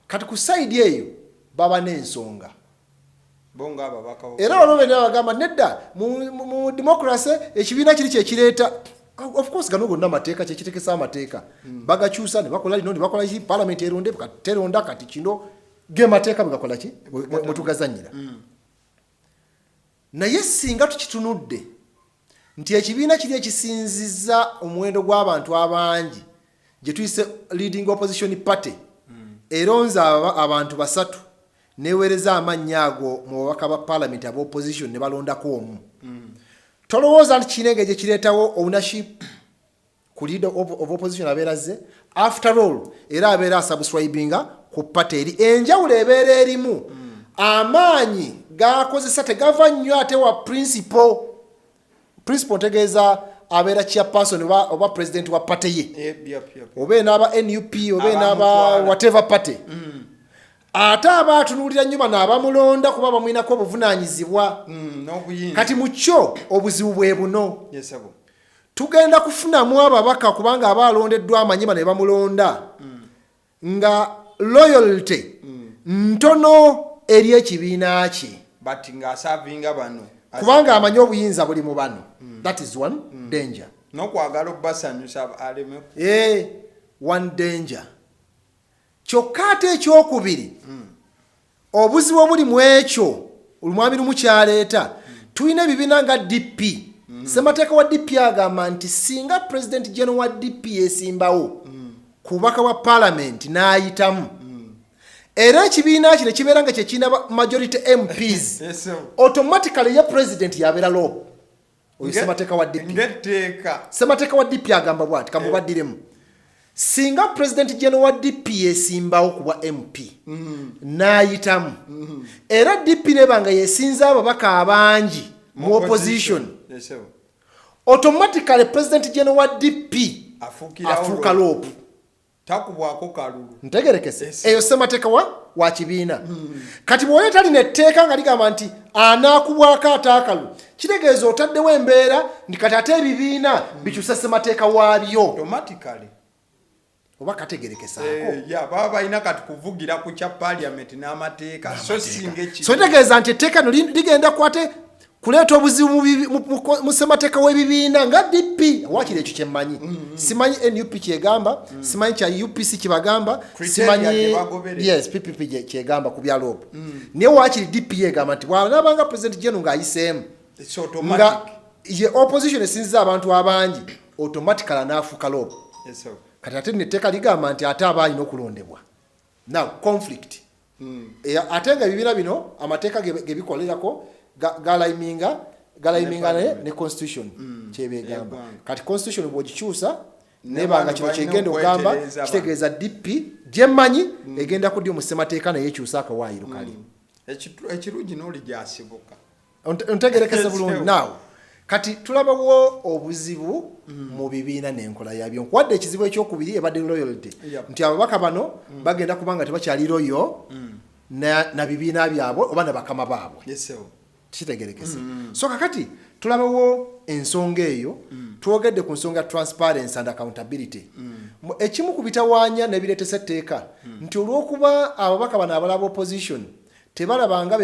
kati ku saidi eyo baba n'ensonga era olwo bena bagamba nedda mu democracy ekibiina kiri kyekireeta of course gano gonna amateeka kyekitekesa amateeka bagakyusa ne bakola lino ne bakola ki parliament eronde teronda kati kino ge mateeka bagakola ki mwetugazanyira naye singa tukitunudde nti ekibiina kiri ekisinziza omuwendo gw'abantu abangi gye tuyise leading opposition party eronza abantu basatu neweereza amannya ago mu babaka ba parliament aba opposition ne balondako omu tolowooza nti kinenge gye kireetawo ownership ku leader of opposition abeeraze after all era abeera asubscribinga ku party eri enjawulo ebeera erimu amaanyi gakozesa tegava nnyo ate wa principle principal ntegeeza abeera chairperson oba president wa party ye obe n'aba NUP obe n'aba whatever party ate aba atunuulira nnyo bano abamulonda kuba bamwinako obuvunaanyizibwa kati mu kyo obuzibu bwe buno tugenda kufunamu ababaka kubanga abaalondeddwa amanyi bano ne bamulonda nga loyalty ntono eri ekibiina kye kubanga amanyi obuyinza buli mu bano that is one danger n'okwagala obbasanyusa aleme one danger kyokka ate ekyokubiri obuzibu obuli mu ekyo olumwami lumu kyaleeta tulina ebibiina nga DP ssemateeka wa DP agamba nti singa president general wa DP yesimbawo ku bubaka bwa parliament n'ayitamu era ekibiina kino kibeera nga kyekina majority MPs automatically ye president yabeera law oyo ssemateeka wa DP ssemateeka wa DP agamba bwati kamubaddiremu singa president general wa DP yesimbawo ku bwa MP n'ayitamu era DP nebanga yesinza ababaka abangi mu opposition automatically president general wa DP afuuka lopu takubwako kalulu ntegerekese eyo ssemateeka wa kibiina kati bw'oyo talina etteeka nga ligamba nti anaakubwako ate akalu kitegeeza otaddewo embeera ndi kati ate ebibiina bikyusa ssemateeka waabyo automatically oba kategerekesaako baba balina kati kuvugira ku kya parliament n'amateeka so singa eki so kitegeeza nti etteeka lino ligenda kwate kuleeta obuzibu mu ssemateeka w'ebibiina nga DP wakiri ekyo kyemmanyi simanyi NUP kyegamba simanyi kya UPC kibagamba simanyi yes PPP kyegamba ku bya lopu naye wakiri DP yegamba nti bw'anaabanga president general ng'ayiseemu nga ye opposition esinziza abantu abangi automatically anaafuuka lopu kati ate netteeka ligamba nti ate aba alina okulondebwa now conflict ate nga ebibiina bino amateeka gebikolerako galaiminga ne constitution kyebegamba kati constitution bw'ogikyusa nebanga kino kyegenda okugamba kitegeeza DP gyemmanyi egenda kudya mu ssemateeka naye ekyusa akawaayiro kali ekirungi n'oli gyasibuka ontegerekese bulungi naawe kati tulabawo obuzibu mu bibiina n'enkola yabyo nkuwadde ekizibu ekyokubiri ebadde loyalty nti ababaka bano bagenda kubanga tebakyali royo na bibiina byabwe oba na bakama baabwe kitegerekese so kakati tulabawo ensonga eyo twogedde ku nsonga transparency and accountability ekimu ku bitawaanya nebireetesa etteeka nti olw'okuba ababaka bano abalaba opposition tebalabanga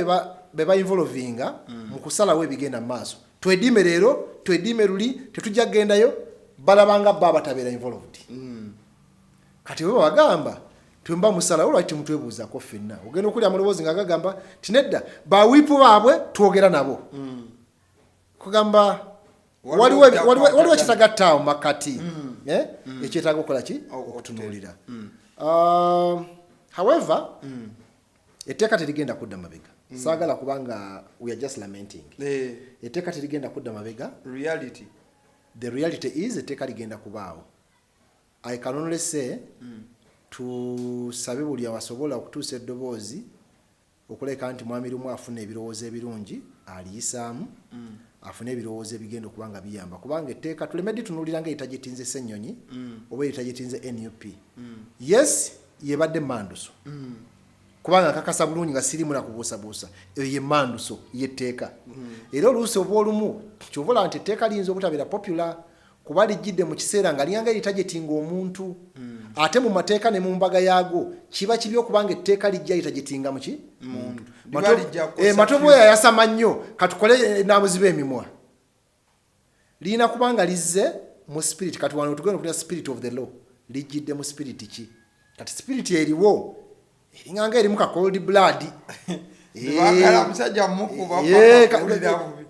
be ba-involvinga mu kusalawo ebigenda mu maaso twedime leero twedime luli tetujja kugendayo balabanga bba batabeera involved kati we bagamba twemba musalawo lwaki mutwebuuzaako ffenna ogenda okulya amaloboozi nga gagamba tinedda bawiipu baabwe twogera nabo kugamba waliwo ekitagattaawo makati ekyetaaga okukola ki okutunuulira however etteeka terigenda kudda mabega saagala kubanga we are just lamenting etteeka terigenda kudda mabega the reality is etteeka ligenda kubaawo I can only say tusabe buli abasobola okutuusa eddoboozi okuleka nti mwami lumu afuna ebirowoozo ebirungi aliyisaamu afune ebirowoozo ebigenda okubanga biyamba kubanga etteeka tulemedde tunuulira nga eritagitinze Ssennyonyi oba eritagitinze NUP yes yebadde manduso kubanga kakasa bulungi nga sirimu na kubuusabuusa eyo ye manduso y'etteeka era oluusi oba olumu kyovola nti etteeka liyinza obutabeera popular kuba lijjidde mu kiseera nga lyanga eritagetinga omuntu ate mu mateeka ne mu mbaga yaago kiba kibi okubanga etteeka lijja eritagetinga muki muntu matovu oyo ayasama nnyo katukole namuziba emimwa lirina kubanga lizze mu spirit kati wano tugenda okulya spirit of the law lijjidde mu spirit ki kati spirit eriwo eringanga erimu ka cold blood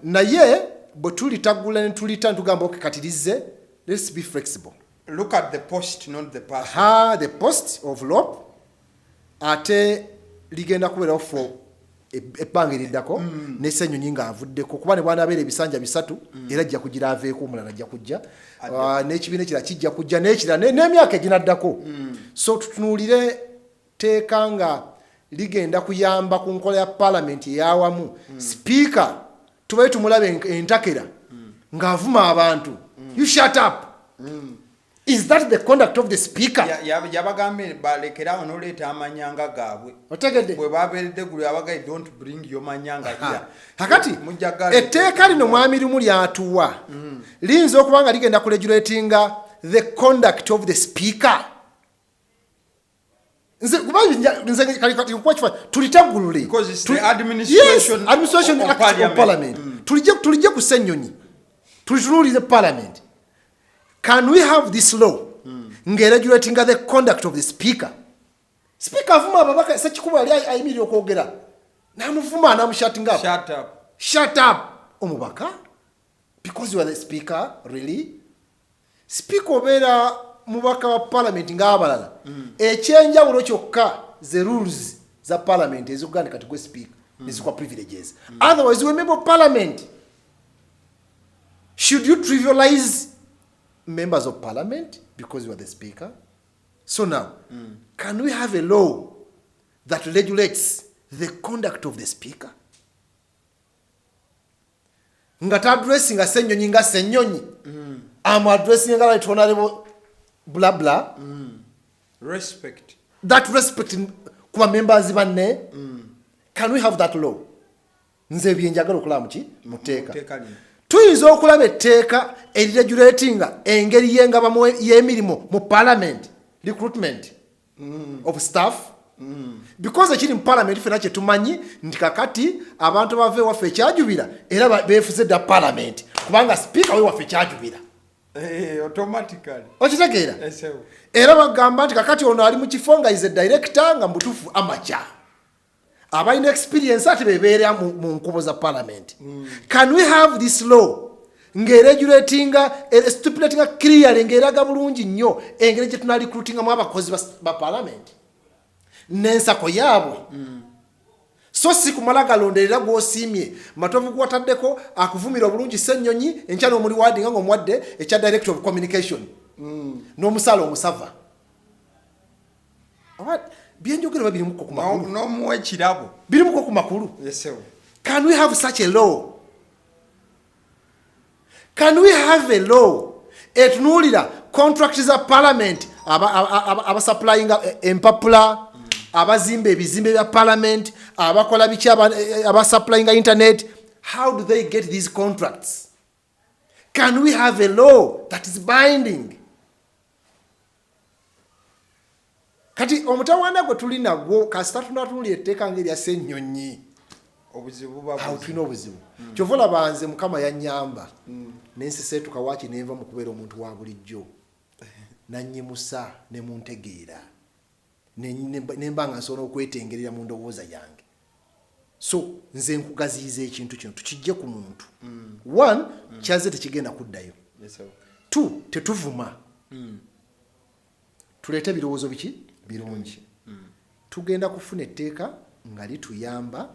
naye bwe tulitagula ne tulita ntugamba okukati lizze let's be flexible. Look at the post, not the person. The post of law ate ligenda kubeerawo for ebbanga eriddako ne Ssennyonyi ng'avuddeko kuba ne bwanabeera ebisanja bisatu era ajja kugira aveeko omulala ajja kujja n'ekibiina ekirala kijja kujja n'ekirala n'emyaka eginaddako so tutunuulire teeka nga ligenda kuyamba ku nkola ya parliament eyawamu sipiika tubaye tumulabe entakera ng'avuma abantu. You shut up. Is that the conduct of the speaker? Yabagambe balekerawo n'oleeta amanyanga gaabwe. Otegedde? Bwe babeeredde gulu abagaye don't bring your manyanga here. Kakati etteeka lino mwami limu lyatuwa liyinza okuba nga ligenda kuregulatinga the conduct of the speaker. Tulitagulule. Because it's the administration, yes, administration of act of parliament. Tulijje ku Ssenyonyi. Tulitunuulire parliament. Can we have this law ng'eregulatinga the conduct of the speaker? Speaker avuma ababaka Ssekikubo yali ayimirira okwogera n'amuvuma n'amushatinga up. Shut up. Shut up, omubaka. Because you are the speaker, really? Speaker obeera mubaka wa parliament ng'abalala. Ekyenjawulo kyokka the rules za parliament ezokuganda kati gwe speaker nezikwa privileges. Otherwise, you are a member of parliament. Should you trivialize members of parliament because you are the speaker? So now, can we have a law that regulates the conduct of the speaker? Nga ta addressing nga Ssenyonyi. I'm addressing nga right honorable blah blah. Respect. That respect kuba members banne. Can we have that law? Nze byenjagala okulaba muteeka. Tuyinza okulaba etteeka eriregulatinga engeri y'engabamu y'emirimu mu parliament, recruitment of staff. Because ekiri mu parliament fena kye tumanyi nti kakati abantu bave waffe ekyajubira era beefuze dda parliament kubanga speaker we waffe ekyajubira. Automatically. Okitegeera? Era bagamba nti kakati ono ali mu kifo nga is a director nga mutuufu amateur. Abalina experience ate bebeera mu nkubo za parliament. Can we have this law ng'eregulatinga stipulatinga clearly ng'eraga bulungi nnyo engeri gye tuna recruitinga mu abakozi ba parliament n'ensako yaabwe. So si kumala galonderera gw'osiimye matovu gwataddeko akuvumira obulungi Ssenyonyi enkya n'omuli wadi nga ng'omuwadde ekya director of communication n'omusala omusava. Byenjogera birimuko ku makulu. N'omuwa ekirabo. Birimuko ku makulu. Yes, sir. Can we have such a law? Can we have a law etunuulira contracts za parliament supplying empapula abazimba ebizimbe bya parliament abakola biki supplying internet? How do they get these contracts? Can we have a law that is binding? Kati omutawana gwe tuli nagwo kasita tunatuli etteeka ngeri ya Ssenyonyi obuzibu bwa tulina obuzibu. Kyova olaba nze Mukama yannyamba nensiseetuka waaki nenva mu kubeera omuntu wa bulijjo nannyimusa ne muntegeera nemba nga nsobola okwetengerera mu ndowooza yange. So nze nkugaziyiza ekintu kino tukijje ku muntu. One, kyaze tekigenda kuddayo. Two, tetuvuma. Tuleete ebirowoozo biki birungi. Tugenda kufuna etteeka nga lituyamba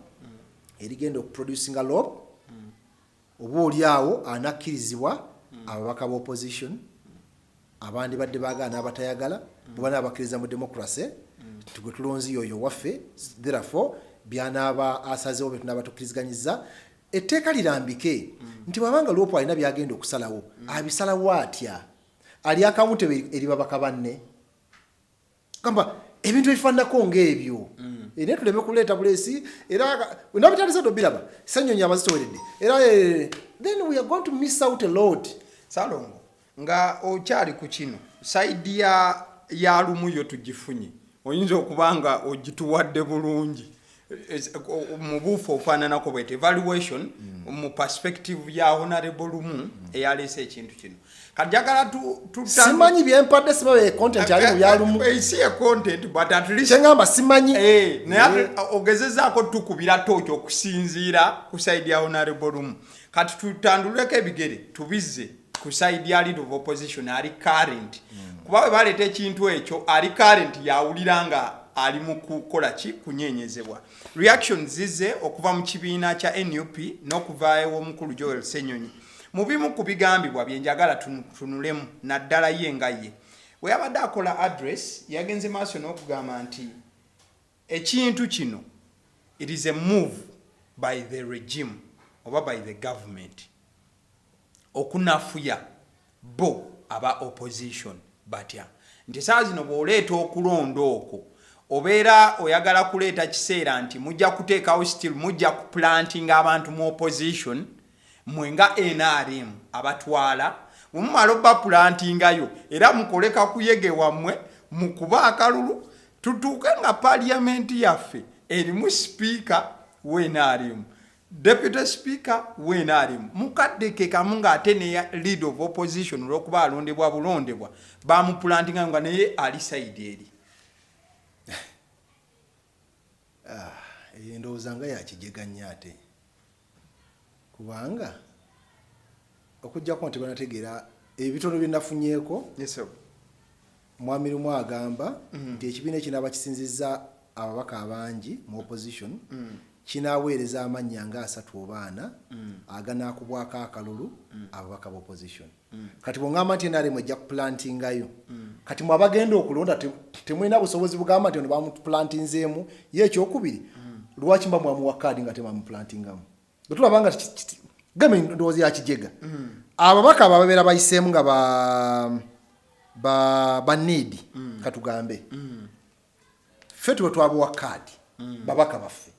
erigenda okuproducinga law oba oliawo anakkirizibwa ababaka ba opposition abandi badde baagaana abatayagala bwe banaabakiriza mu democracy tugwe tulonzi yoyo waffe. Therefore byanaaba asazeewo bye tunaabatukiriziganyizza etteeka lirambike nti bwabanga lwopo alina byagenda okusalawo abisalawo atya ali akawuntebe eri babaka banne gamba ebintu ebifaananako ng'ebyo era tuleme kuleeta buleesi era nabitandisa tobiraba Ssenyonyi abazitoweredde era then we are going to miss out a lot. Salongo nga okyali ku kino saidi ya lumu yo tugifunye oyinza okubanga ogituwadde bulungi mu buufu ofaananako bwete evaluation mu perspective ya honorable lumu eyaleese ekintu kino kajagala simanyi byempadde sibabe content ali mu byalumu isi ya content but at least kyengamba simanyi naye ogezezaako tukubira tookyo okusinziira ku side ya honorable lumu kati tutanduleko ebigere tubizze ku side ya leader of opposition ali current kuba bwe baleeta ekintu ekyo ali current yawulira nga ali mu kukola ki kunyenyezebwa. Reaction zize okuva mu kibiina kya NUP n'okuvaayo omukulu Joel Ssenyonyi mu bimu ku bigambibwa byenjagala tunulemu naddala ye nga ye we yabadde akola address yagenze maaso n'okugamba nti ekintu kino it is a move by the regime oba by the government okunafuya bo aba opposition batya nti saa zino bw'oleeta okulonda okwo obeera oyagala kuleeta kiseera nti mujja kuteekawo still mujja kuplantinga abantu mu opposition mwe nga NRM abatwala mumala obaplantingayo era mukoleka kuyege wammwe mukuba akalulu tutuuke nga paliamenti yaffe erimu sipiika w'NRM deputy speaker w'NRM mukaddeke kamu ng'ate ne lead of opposition olw'okuba alondebwa bulondebwa bamuplantinga nga naye ali side eri endowooza nga yakigega nnyo ate kubanga okujjako nti banategeera ebitono bye nafunyeeko mwami lumu agamba nti ekibiina ekinaaba kisinzizza ababaka abangi mu opposition kinaaweereza amannya nga 3 oba 4 aganaakubwako akalulu ababaka ba opposition kati bw'ongamba nti NRM ejja kuplantingayo kati mwe abagenda okulonda temulina busobozi bugamba nti ono bamuplantinzeemu ye ekyokubiri lwaki mba mwamuwa kaadi nga temwamuplantingamu bwe tulaba nga gamba endowooza yakijega ababaka abo ababeera bayiseemu nga ba need katugambe ffe tuwe twabawa kaadi babaka baffe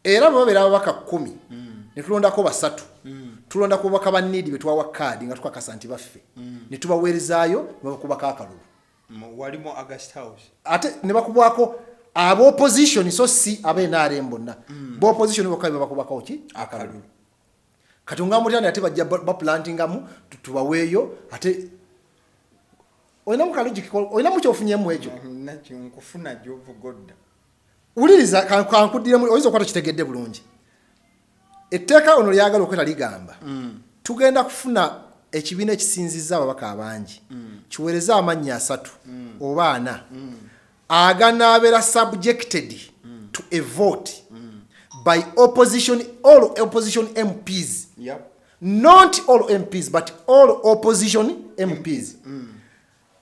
era babeera ababaka 10 ne tulondako 3 tulondako babaka ba need be twawa kaadi nga tukakasa nti baffe ne tubaweerezaayo ne bakubako akalulu walimu August House ate ne bakubwako abo opposition so si NRM bonna bo opposition bokka bakubako ki akalulu kati ngamutya ate bajja baplantingamu tubaweeyo ate oyina mukalugikiko oyina mucho ofunyemu ekyo nakyo nkufuna gy'ovugodda uliriza kankuddiremu oyinza okuba tokitegedde bulungi etteeka ono lyagala okweta ligamba tugenda kufuna ekibiina ekisinzizza ababaka abangi kiweereza amannya 3 oba 4 aganaabeera subjected to a vote by all opposition MPs not all MPs but all opposition MPs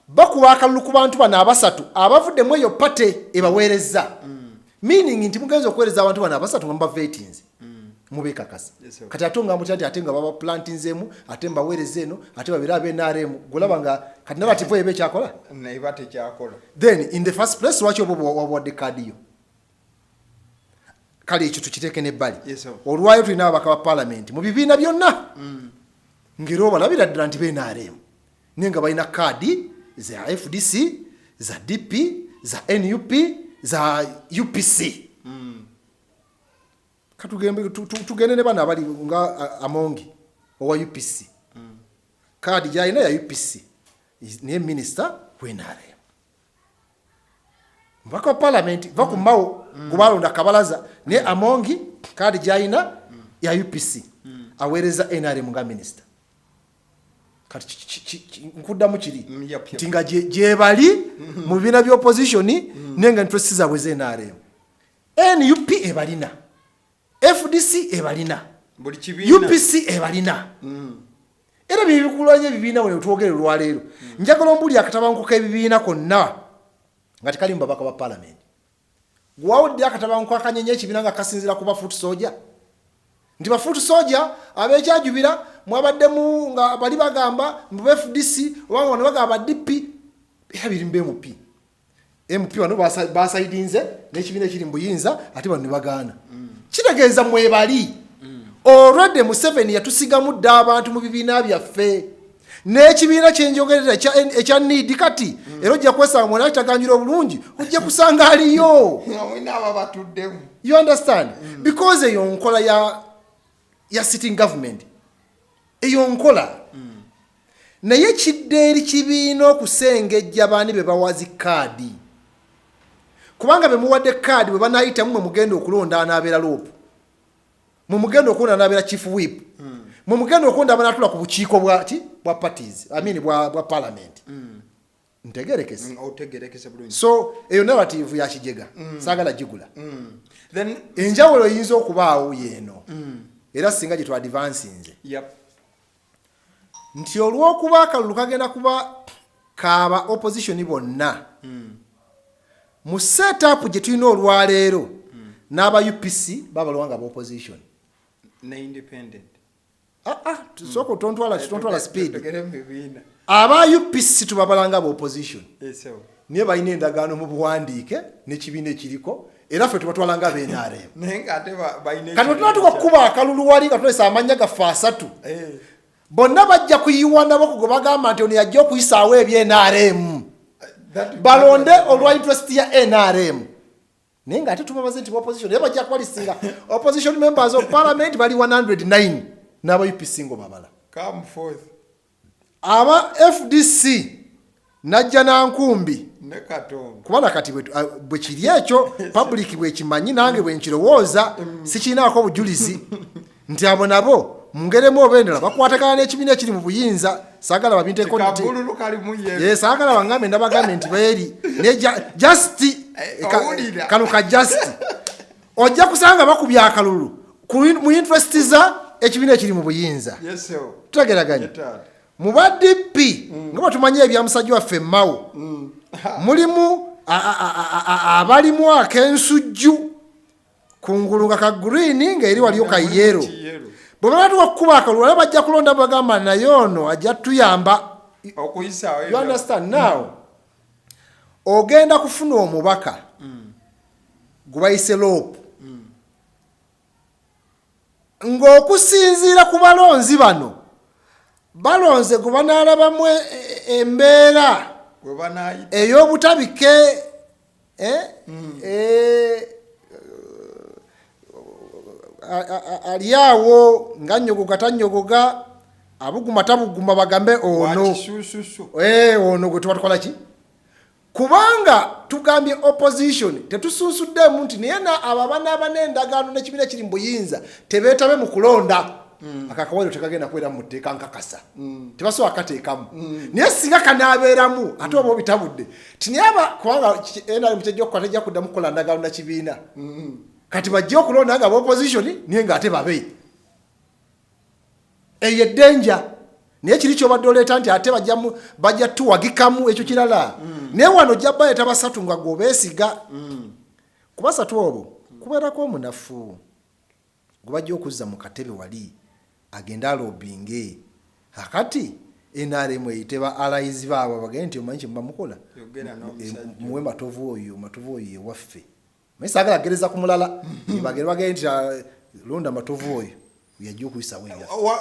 bakuba akalulu ku bantu bano abasatu abavuddemu eyo pate ebaweereza meaning nti mugenza okuweereza abantu bano abasatu nga vetins mubekakasa kati ate nga mutya nti ate nga baba plantinzeemu ate mbaweereza eno ate babira abe NRM golaba nga kati narrative ebe kyakola naiba tekyakola then in the first place lwaki obawadde kaadi yo kale ekyo tukiteeke n'ebbali olwayo tulina ababaka ba parliament mu bibiina byonna ngera obalabira ddala nti be NRM naye nga balina kaadi za FDC za DP za NUP za UPC katugende ne bana abali nga Amongi owa UPC kaadi gyalina ya UPC niye minister w'NRM mbaka parliament vakumawo gubalonda kabalaza ne Amongi kaadi gyalina ya UPC aweereza NRM nga minister kati nkuddamu kiri nti nga gyebali mu bibiina by'opposition nenga nitwe zabwe ze NRM NUP ebalina FDC ebalina UPC ebalina era bibikulanye bibiina wano twogere lwaleero njagala ombuli akatabanguko k'ebibiina konna nga tekali mu babaka ba parliament gwawudde akatabanguko akanyenye ekibiina nga kasinzira kuba foot soldier nti ba foot soldier abekyajubira mwabaddemu nga bali bagamba mu FDC oba wano bagamba DP ebiri mbe MP wano basaidinze n'ekibiina ekiri mu buyinza ate bano ne bagaana kitegeeza mwebali already Museveni yatusigamu dda abantu mu bibiina byaffe n'ekibiina kyenjogerera ekya need kati era ojja kwesanga mwena kitaganjira obulungi ojja kusanga aliyo you understand because eyo nkola ya sitting government eyo nkola naye kidde eri kibiina okusengejja baani be bawazi kaadi kubanga be muwadde kaadi bwe banayitamu mwe mugenda okulonda anaabeera loopu mwe mugenda okulonda anaabeera chief whip mwe mugenda okulonda abanatula ku bukiiko bwa parties bwa parliament ntegerekese so eyo narrative ya kijega saagala gigula then enjawulo oyinza okubaawo yeeno era singa gye twa advancinze nti olw'okuba akalulu kagenda kuba kaaba opposition bonna mu setup gye tulina olwaleero n'aba UPC babalwanga ba opposition ne independent tusoko tontwala speed aba UPC tubabalanga ba opposition niye balina endagaano mu buwandiike n'ekibiina ekiriko era ffe tubatwalanga b'NRM kati tunatuka kuba akalulu wali nga tulesa amanya gaffe asatu bonna bajja kuyiwa nabo kugo bagamba nti ono yajja okuyisaawo eby'NRM balonde olwa interest ya NRM naye nga ate tubabaze nti opposition naye bajja kubalisinga opposition members of parliament bali 109 n'aba UPC ngo babala aba FDC najja nankumbi kubala kati bwe kiri ekyo public bwe kimanyi nange bwe nkirowooza sikinaako obujulizi nti abo nabo mungeremu obendera bakwatagana n'ekibiina ekiri mu buyinza saagala babinteeko saagala bangambe ndabagambe nti beeri ne kano ka just ojja kusanga bakubya akalulu mu interest za ekibiina ekiri mu buyinza tutageraganya mu ba DP nga batumanye ebyamusajja waffe Mao mulimu abalimu ak'ensujju kungulunga ka green nga eri waliyo ka yellow bwe batuwa kuba akalulu bajja kulonda bagamba naye ono ajja tuyamba you understand now ogenda kufuna omubaka gubayise lopu ng'okusinziira ku balonzi bano balonze gwe banalabamu embeera ey'obutabike ali awo nga nnyogoga tannyogoga abuguma tabuguma bagambe ono ono gwe tuba tukola ki kubanga tugambye opposition tetusunsuddemu nti naye abo abanaaba n'endagaano n'ekibiina kiri mu buyinza tebeetabe mu kulonda akakawaliro tekagenda kubeera mu tteeka nkakasa tebasobola akateekamu naye singa kanaabeeramu ate oba obitabudde tinaye kubanga NRM tejja okukola tejja kuddamu kukola ndagaano na kibiina kati bajja okulonda nga opposition niye ng'ate babe eyo eddenja naye kiri kyobadde oleeta nti ate bajja tuwagikamu ekyo kirala naye wano ojja baleeta basatu nga gweobeesiga ku basatu obwo kubeerako omunafu gwe bajja okuzza mu katebe wali agenda alobinge akati NRM eyiteba alayizi baabo bagende nti omanyi kyemuba mukola muwe matovu oyo ewaffe naye saagala gereza ku mulala bagende nti londa matovu oyo yajja okuyisaawo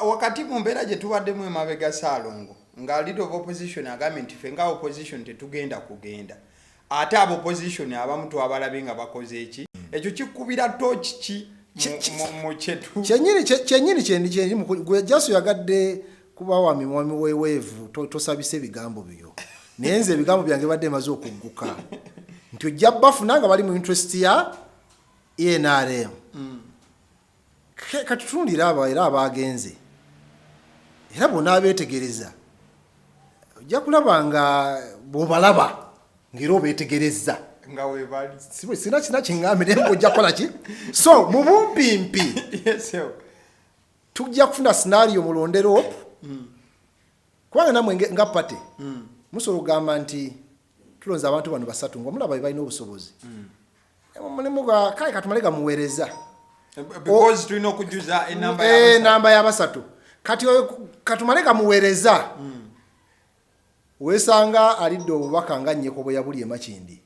wakati mu mbeera gye tubaddemu emabega Ssaalongo nga leader of opposition agambye nti ffe nga opposition tetugenda kugenda ate abo opposition abamu twabalabe nga bakoze eki ekyo kikubira tooki ki mu kyetu kyenyini gwe jaso yagadde kuba wami mwami weeweevu tosabise ebigambo byo naye nze ebigambo byange badde maze okugguka nti ojja bafuna nga bali mu interest ya NRM katutundira abo era abagenze era bonna abeetegereza ojja kulaba nga bw'obalaba ng'era obeetegereza nga webali sina kina kingambire ojja kukola ki so mu bumpimpi tujja kufuna scenario mulondero kubanga namwe nga pate musobola okugamba nti tulonze abantu bano basatu ng'omulaba balina obusobozi mulimu kale katumale gamuweereza because tulina okujuza enamba y'abasatu kati katumale gamuweereza weesanga alidde obubaka nga nnyeko bwe yabuli e Makindi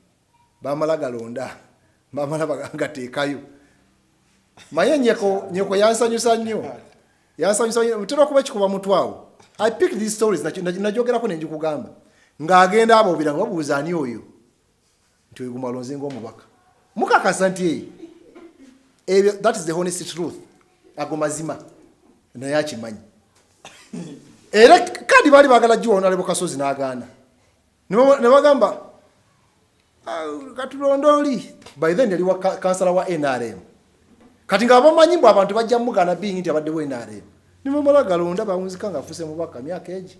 bamala galonda bamala bagateekayo maye nyeko yansanyusa nnyo mutera okuba ekikuba mutwawo I pick these stories najogerako nenjikugamba ng'agenda aboobira nga babuuza ani oyo nti oyo gumalonze ng'omubaka mukakasa nti that is the honest truth ago mazima naye akimanyi era kadi baali baagala jiwa nalebo kasozi n'agaana ne bagamba katulondoli by then yali kansala wa NRM kati nga bamanyi mbu abantu bajja mugana bingi nti abadde wa NRM nimumala galonda bawunzika nga afuse mubaka myaka egi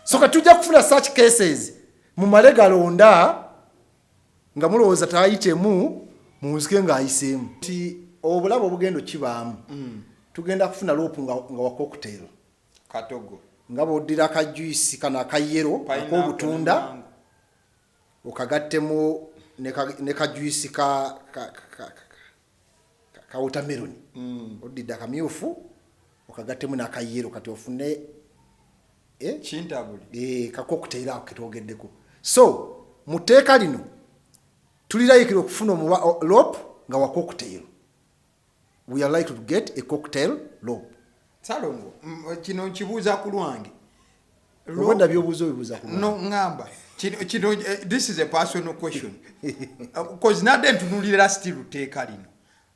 so katujja kufuna such cases mumale galonda nga mulowooza taayitemu munzike ng'ayiseemu nti obulabo obugendo kibaamu tugenda kufuna loopu nga wa cocktail katogo nga bw'oddira akajuisi kano akayero ak'obutunda okagattemu ne kajuisi ka watermelon oddidde akamyufu okagattemu n'akayero kati ofune kintabuli cocktail ako ketwogeddeko. So mu tteeka lino tulirayikira okufuna rope nga wa cocktail. We are likely to get a cocktail rope. Salongo kino kibuuza ku lwange. Obwedda by'obuuza obibuuza ku no ngamba kino this is a personal question because nadde ntunulira still tteeka lino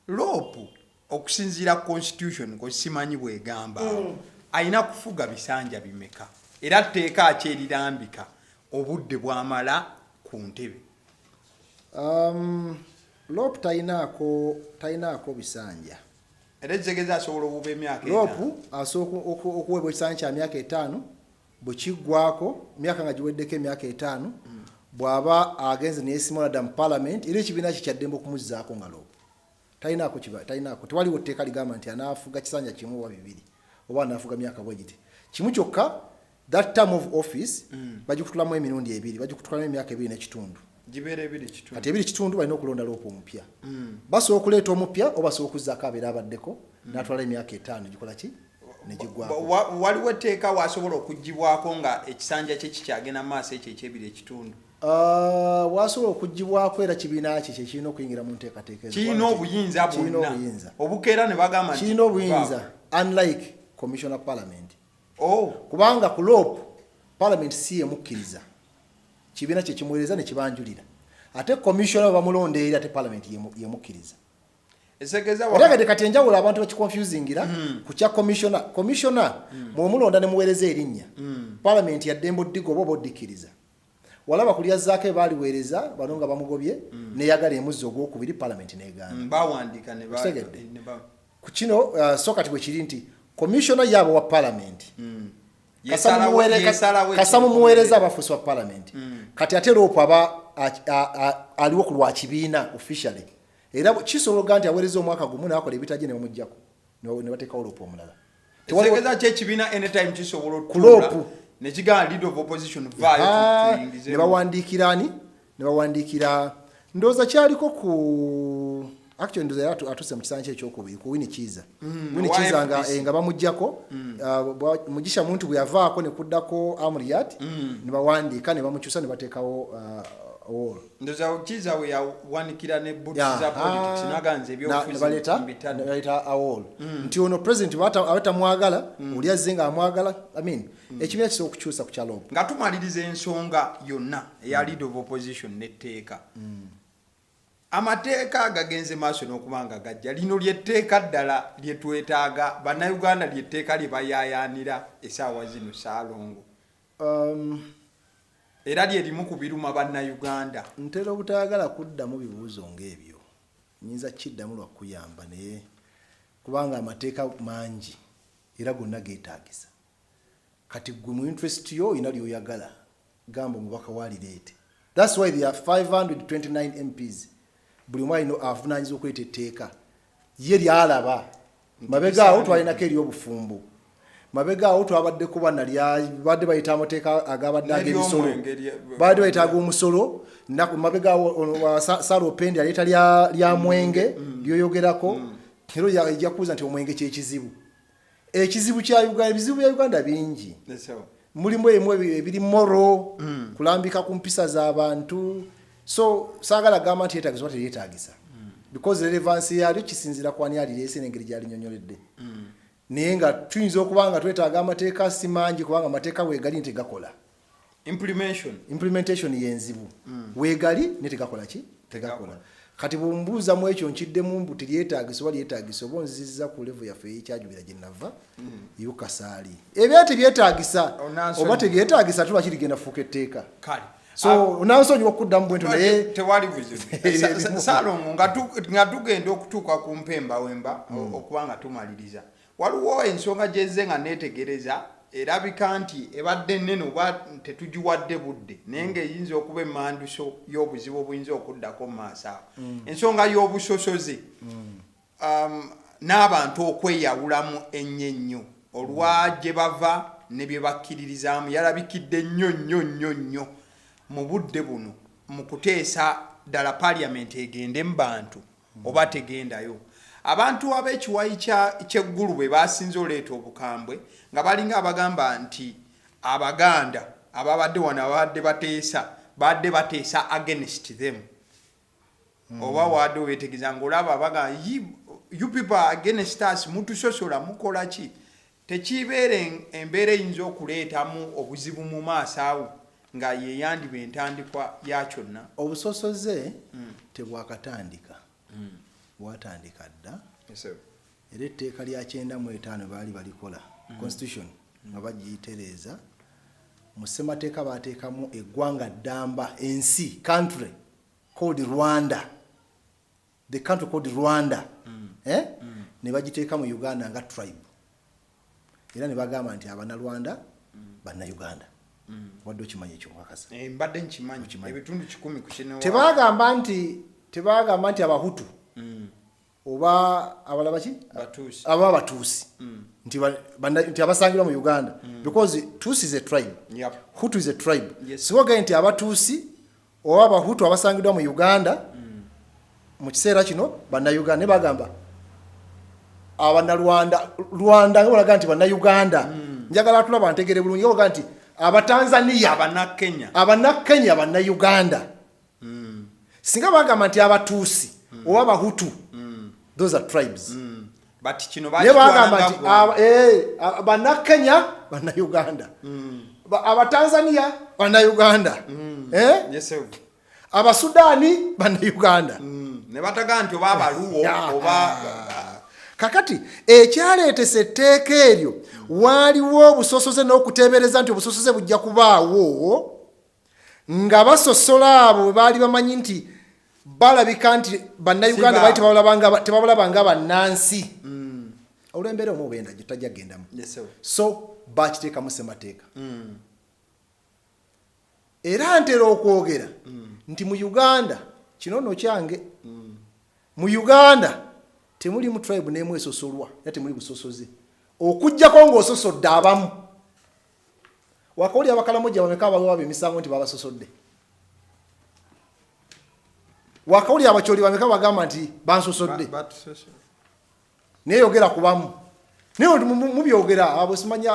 rope okusinziira constitution ko simanyi bwegamba ayina kufuga bisanja bimeka era tteeka akyerirambika obudde bwamala ku ntebe. Rope tayinaako bisanja. Era kitegeeza asobola obuba emyaka rope asooka okuweebwa ekisanja kya myaka 5 bwe kiggwako myaka nga giweddeko emyaka 5 bw'aba agenze neyesimala mu parliament era ekibiina kye kyaddembe okumuzzaako nga rope tayinaako tewaliwo tteeka ligamba nti anaafuga kisanja kimu oba bibiri oba anaafuga myaka bwegiti kimu kyokka that term of office bagikutulamu emirundi 2 bagikutulamu emyaka 2 n'ekitundu kati 2 kitundu balina okulonda rope omupya basobola okuleeta omupya oba basobola okuzzaako abeera abaddeko n'atwala emyaka 5 gikola ki negigwako. Waliwo etteeka wasobola okuggibwako nga ekisanja kye kikyagenda mu maaso ekyo ekyebiri ekitundu. Wasobola okuggibwako era kibiina kye kirina okuyingira mu nteekateeka kirina obuyinza bwonna obukeera ne bagamba nti kirina obuyinza unlike commissioner parliament. Kubanga ku rope parliament si yemukkiriza kibiina kye kimuweereza ne kibanjulira ate commissioner bamulondeera ate parliament yemukkiriza. Otegedde kati enjawulo abantu bakiconfusingira ku kya commissioner mwomulonda ne muweereza erinnya parliament yaddembe oddigoba oba oddikkiriza walaba kulyazzaako baaliweereza bano nga bamugobye neyagala emuzzi ogwokubiri parliament neegaana ku kino so kati bwe kiri nti commissioner yaabo wa parliament kasamu muweereza abafuusi wa parliament kati ate rope aba aliwo ku lwa kibiina officially era kisobola okuga nti aweereza omwaka gumu n'akola ebitaje ne bamuggyako ne bateekawo rope omulala. Tegeeza ki ekibiina anytime kisobola okutuula ne kigamba leader of opposition vaayo tuyingize ne bawandiikira ani ne bawandiikira ndowooza kyaliko ku actually ndowooza atuse mu kisanja ekyokubiri ku Winnie Kiza nga bamuggyako Mugisha Muntu bwe yavaako ne kuddako Amriyat ne bawandiika ne bamukyusa ne bateekawo ndoza Kiza we yawanikira ne boots za politics naganze ebyofuzi baleta awol nti ono president abatamwagala oli azzenga amwagala ekibiina kisobola okukyusa ku kyalopo nga tumaliriza ensonga yonna eya leader of opposition netteeka amateeka gagenze maaso n'okubanga gajja lino lyetteeka ddala lyetwetaaga bannayuganda lyetteeka lye bayayaanira essaawa zino Saalongo era lyerimu ku biruma bannayuganda. Ntera obutayagala kuddamu bibuuzo ng'ebyo nyinza kiddamu lwa kuyamba naye kubanga amateeka mangi era gonna geetaagisa kati gwe mu interest yo ina lyoyagala gamba omubaka walireete. That's why there are 529 MPs buli mwaino avunaanyiza okuleeta etteeka ye lyalaba mabega awo twalinako ery'obufumbo mabega awo twabadde kuba badde bayita amateeka agabadde ag'ebisolo badde bayita ag'omusolo mabega awo Saro Pendi aleeta lya mwenge lyoyogerako ero ejja kubuuza nti omwenge kyekizibu ekizibu kya Uganda ebizibu bya Uganda bingi mulimu emu ebiri moro kulambika ku mpisa z'abantu so saagala gamba nti yeetagisa oba teyeetagisa because relevance yalyo kisinzira ku ani alireese n'engeri gy'alinyonyoledde naye nga tuyinza okuba nga twetaaga amateeka si mangi kubanga amateeka weegali ntegakola implementation yenzibu weegali netegakola ki tegakola kati bw'ombuuza mu ekyo nkiddemu mbu teryetaagisa oba lyetaagisa oba onzizza ku level yaffe ekyajubira gye nava yukasaali ebyo tebyetaagisa oba tebyetaagisa tuba kirigenda fuuka etteeka so unansonyiwa okuddamu bwento naye tewali buzibu Saalongo nga tugenda okutuuka ku mpemba wemba okuba nga tumaliriza waliwo ensonga gyezze nga neetegereza erabika nti ebadde nnene oba tetugiwadde budde naye ng'eyinza okuba emmanduso y'obuzibu obuyinza okuddako mu maaso awo ensonga y'obusosoze n'abantu okweyawulamu ennyo ennyo olwa gye bava ne bye bakkiririzaamu yalabikidde nnyo mu budde buno mu kuteesa ddala parliament egende mu bantu oba tegendayo abantu ab'ekiwayi ky'eggulu bwe basinze oleeta obukambwe nga balinga abagamba nti abaganda ababadde wano badde bateesa against them oba wadde weetegeeza ng'olaba abagamba you people are against us mutusosola mukola ki tekibeere embeera eyinza okuleetamu obuzibu mu maaso awo nga yeyandiba entandikwa ya kyonna obusosoze tebwakatandika bwatandika dda era etteeka lya 95 baali balikola constitution nga bagiyitereeza mu ssemateeka baateekamu eggwanga ddamba ensi country called Rwanda, the country called Rwanda ne bagiteeka mu Uganda nga tribe era ne bagamba nti Abanarwanda Bannayuganda wadde okimanyi ekyo mwakasa mbadde nkimanyi ebitundu 10 ku kino tebagamba nti Abahutu oba abalaba ki aba Batuusi nti abasangirwa mu Uganda because Tusi is a tribe, Hutu is a tribe. So again nti Abatuusi oba Abahutu abasangirwa mu Uganda mu kiseera kino Bannayuganda ne bagamba Abanarwanda Rwanda nga balaga nti Bannayuganda njagala tulaba ntegere bulungi nga nti Abatanzania Abannakenya Bannayuganda singa bagamba nti Abatuusi oba Abahutu those are tribes but kino bagamba nti Bannakenya Bannayuganda Abatanzania Bannayuganda Abasudani Bannayuganda ne bataga nti oba Abaluwo oba kakati ekyaleetese etteeka eryo waaliwo obusosoze n'okuteebereza nti obusosoze bujja kubaawo nga basosola abo bwe baali bamanyi nti balabika nti Bannayuganda baali tebabalaba nga bannansi olw'embeera omu obenda gye tajja gendamu so bakiteekamu ssemateeka era ntera okwogera nti mu Uganda kino nno kyange mu Uganda temuli mu tribe n'emu esosolwa era temuli busosoze okujjako ng'ososodde abamu wakawuli Abakalamoja bameka abawa emisango nti babasosodde wakawuli Abacholi bameka bagamba nti bansosodde neyogera ku bamu naye mubyogera abo simanya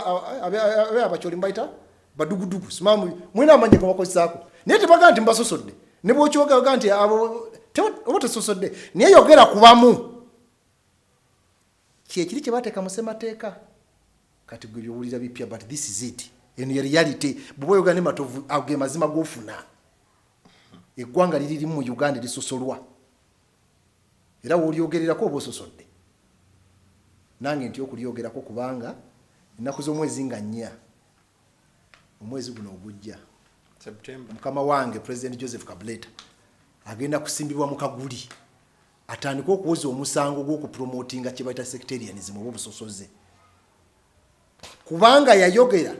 Abacholi mbaita badugudugu simamu mwina amanye ko bakozisaako naye tebaga nti mbasosodde ne bw'okyogera nti abo tesosodde naye yogera ku bamu kyekiri kye bateeka mu ssemateeka kati gwe byowulira bipya but this is it eno ye reality bwe yoga ne matovu age mazima gofuna eggwanga liri mu Uganda lisosolwa era wolyogererako obososodde nange nti okulyogerako kubanga ennaku z'omwezi nga 4 omwezi guno ogujja September mukama wange President Joseph Kabuleta agenda kusimbibwa mu Kaguli atandika okuwoza omusango gw'okupromotinga kye bayita sectarianism oba obusosoze kubanga yayogera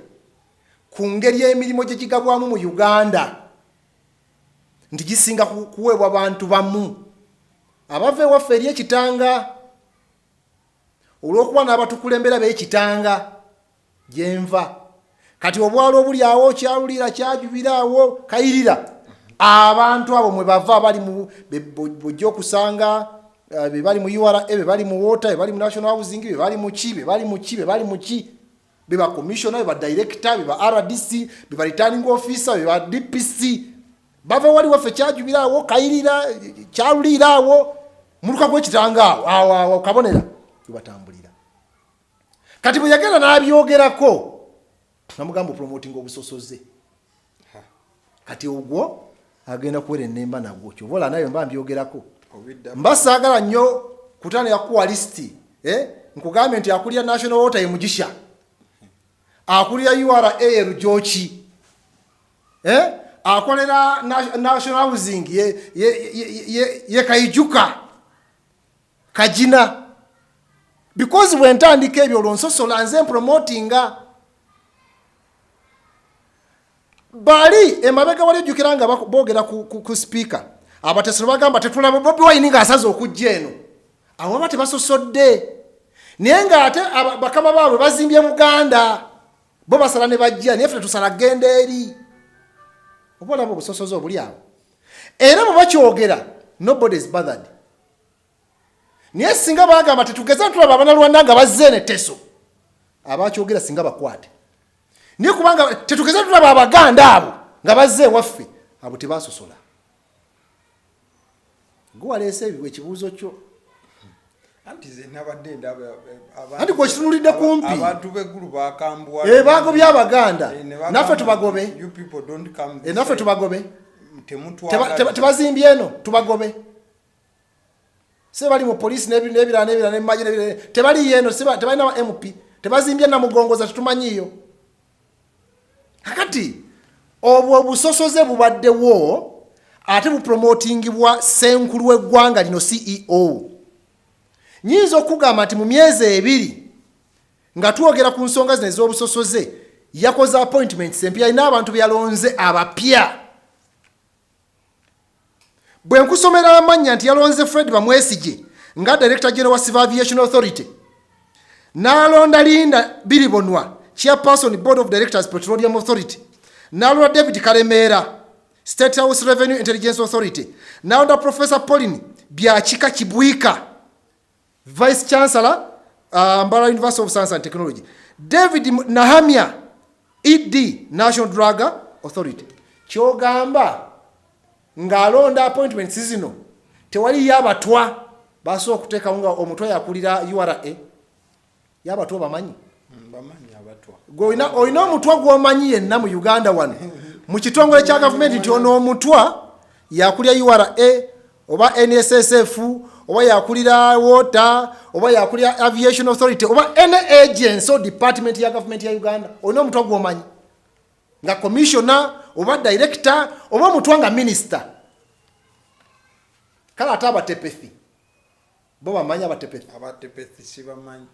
ku ngeri y'emirimu gye gigabwamu mu Uganda nti gisinga kuweebwa abantu bamu abava ewaffe eri ekitanga olw'okuba n'abatukulembera b'ekitanga gyenva kati obwalo obuli awo kyalulira kyajubira awo kayirira abantu abo mwe bava bali mu bojja okusanga be bali mu URA be bali mu water be bali mu national housing be bali mu ki be ba commissioner be ba director be ba RDC be ba returning officer be ba DPC bava wali wafe kyajubira awo kayirira kyalulira awo muluka gw'ekitanga awo kabonera tubatambulira kati bwe yagenda n'abyogerako namugamba promoting obusosoze kati ogwo agenda kuwera ennemba nagwo kyobola nayo mba mbyogerako mbasaagala nnyo kutana yakuwa listi nkugambye nti akulira national water Mugisha akulira URA Rujoki akolera national housing ye Kayijuka Kajina because bwe ntandika ebyo olonsosola nze promotinga bali emabega wali jukira nga bogera ku speaker abatesero bagamba tetulaba Bobi Wine nga asaze okujja eno abo bate basosodde naye nga ate bakama baabwe bazimbye Buganda bo basala ne bajja naye ffe tusala genda eri obola bo busosozo obuli awo era bo bakyogera nobody is bothered Niye singa bagamba tetugeza tulaba abanalwanda nga bazze ne Teso. Abakyogera singa bakwate. Niye kubanga tetugeza tulaba abaganda abo nga bazze waffe abo tebasosola. Gwalese ekibuuzo kyo. Anti nabadde ndaba Anti ko kitunulidde kumpi. Abantu beggulu bakambwa. Bago byabaganda. Naffe tubagobe. You people don't come. Naffe tubagobe. Temutwagala. Tebazimbye eno tubagobe. Se bali mu police n'ebirala n'emmaji n'ebirala. Tebali yeno tebalina wa MP. Tebazimbye na mugongoza tutumanyiyo. Kakati obwo busosoze bubaddewo ate bupromotingibwa senkulu w'eggwanga lino CEO. Nyinza okugamba nti mu myezi 2 nga twogera ku nsonga zino ez'obusosoze yakoze appointments empya ina abantu byalonze abapya. Bwe nkusomera amanya nti yalonze Fred Bamwesige nga Director General wa Civil Aviation Authority. Nalonda Linda Bilibonwa, Chairperson Board of Directors Petroleum Authority. Nalonda David Karemera, State House Revenue Intelligence Authority. Nalonda Professor Pauline Byachika Kibwika, Vice Chancellor, Mbara University of Science and Technology. David Nahamia, ED, National Drug Authority. Kyogamba ngalonda appointments zino tewali yabatwa baso okuteeka nga omutwe yakulira URA yabatwa bamanyi abatwa oyina omutwa gwomanyi yenna mu Uganda wano mu kitongole kya government nti ono omutwa yakulira URA oba NSSF oba yakulira water oba yakulira aviation authority oba any agency or department ya government ya Uganda oyina omutwa gwomanyi nga commissioner oba director oba mutwa nga minister. Kala ate abatepethi bo bamanyi abatepethi si bamanyi.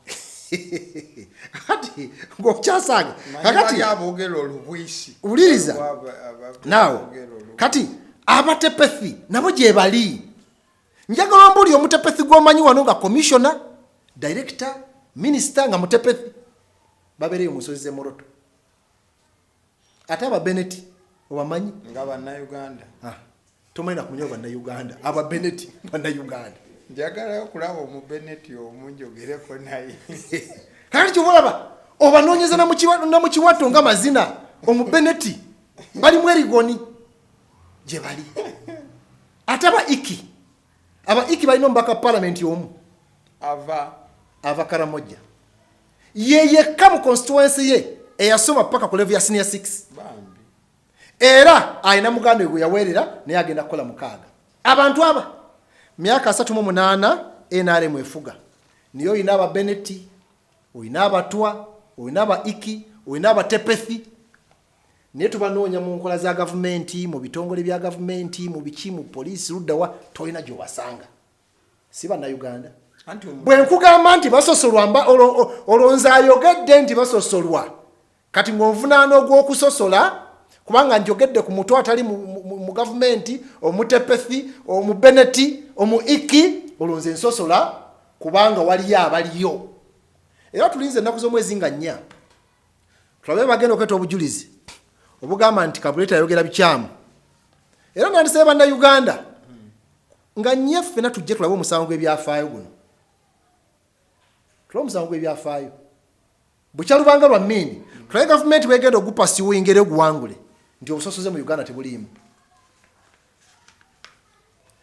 Kati ng'okyasaga kakati aboogera olubwisi uliriza naawe kati abatepethi nabo gye bali. Njagala mbuli omutepethi gw'omanyi wano nga commissioner director minister nga mutepethi babeereyo mu nsozi z'Emoroto. Ate aba Bennett obamanyi nga Bannayuganda. Tomanyi nakumanya Bannayuganda aba Bennett Bannayuganda. Njagala okulaba omu Bennett omunjogereko naye. Kati kyolaba obanoonyeza na mu kiwato nga mazina omu Bennett bali mu erigoni gye bali. Ate aba iki balina omubaka parliament omu ava Karamoja ye yekka mu constituency ye eyasoma paka ku level ya senior 6 era ayina muganda we yawerera naye agenda kukola mukaaga. Abantu aba myaka 38 NRM efuga niyo oyina aba Bennett oyina abatwa oyina aba iki oyina abatepethi naye tubanoonya mu nkola za gavumenti mu bitongole bya gavumenti mu biki mu poliisi luddawa toyina gy'obasanga si Bannayuganda. Bwe nkugamba nti basosolwa olonza ayogedde nti basosolwa kati ng'onvunaana ogw'okusosola kubanga njogedde ku mutwe atali mu gavumenti omutepethi omu Bennett omu iki olonze ensosola kubanga waliyo abaliyo. Era tulinze ennaku z'omwezi nga 4 tulabe bagenda okweta obujulizi obugamba nti Kabuleta yayogera bikyamu. Era nandisaba Bannayuganda nga nnyeffe na tujje tulabe omusango gw'ebyafaayo guno. Tulabe omusango gw'ebyafaayo bukyalubanga lwa mmindi tulabe gavumenti bwegenda ogupasiwa ingere oguwangule nti obusosoze mu Uganda tebuliimu.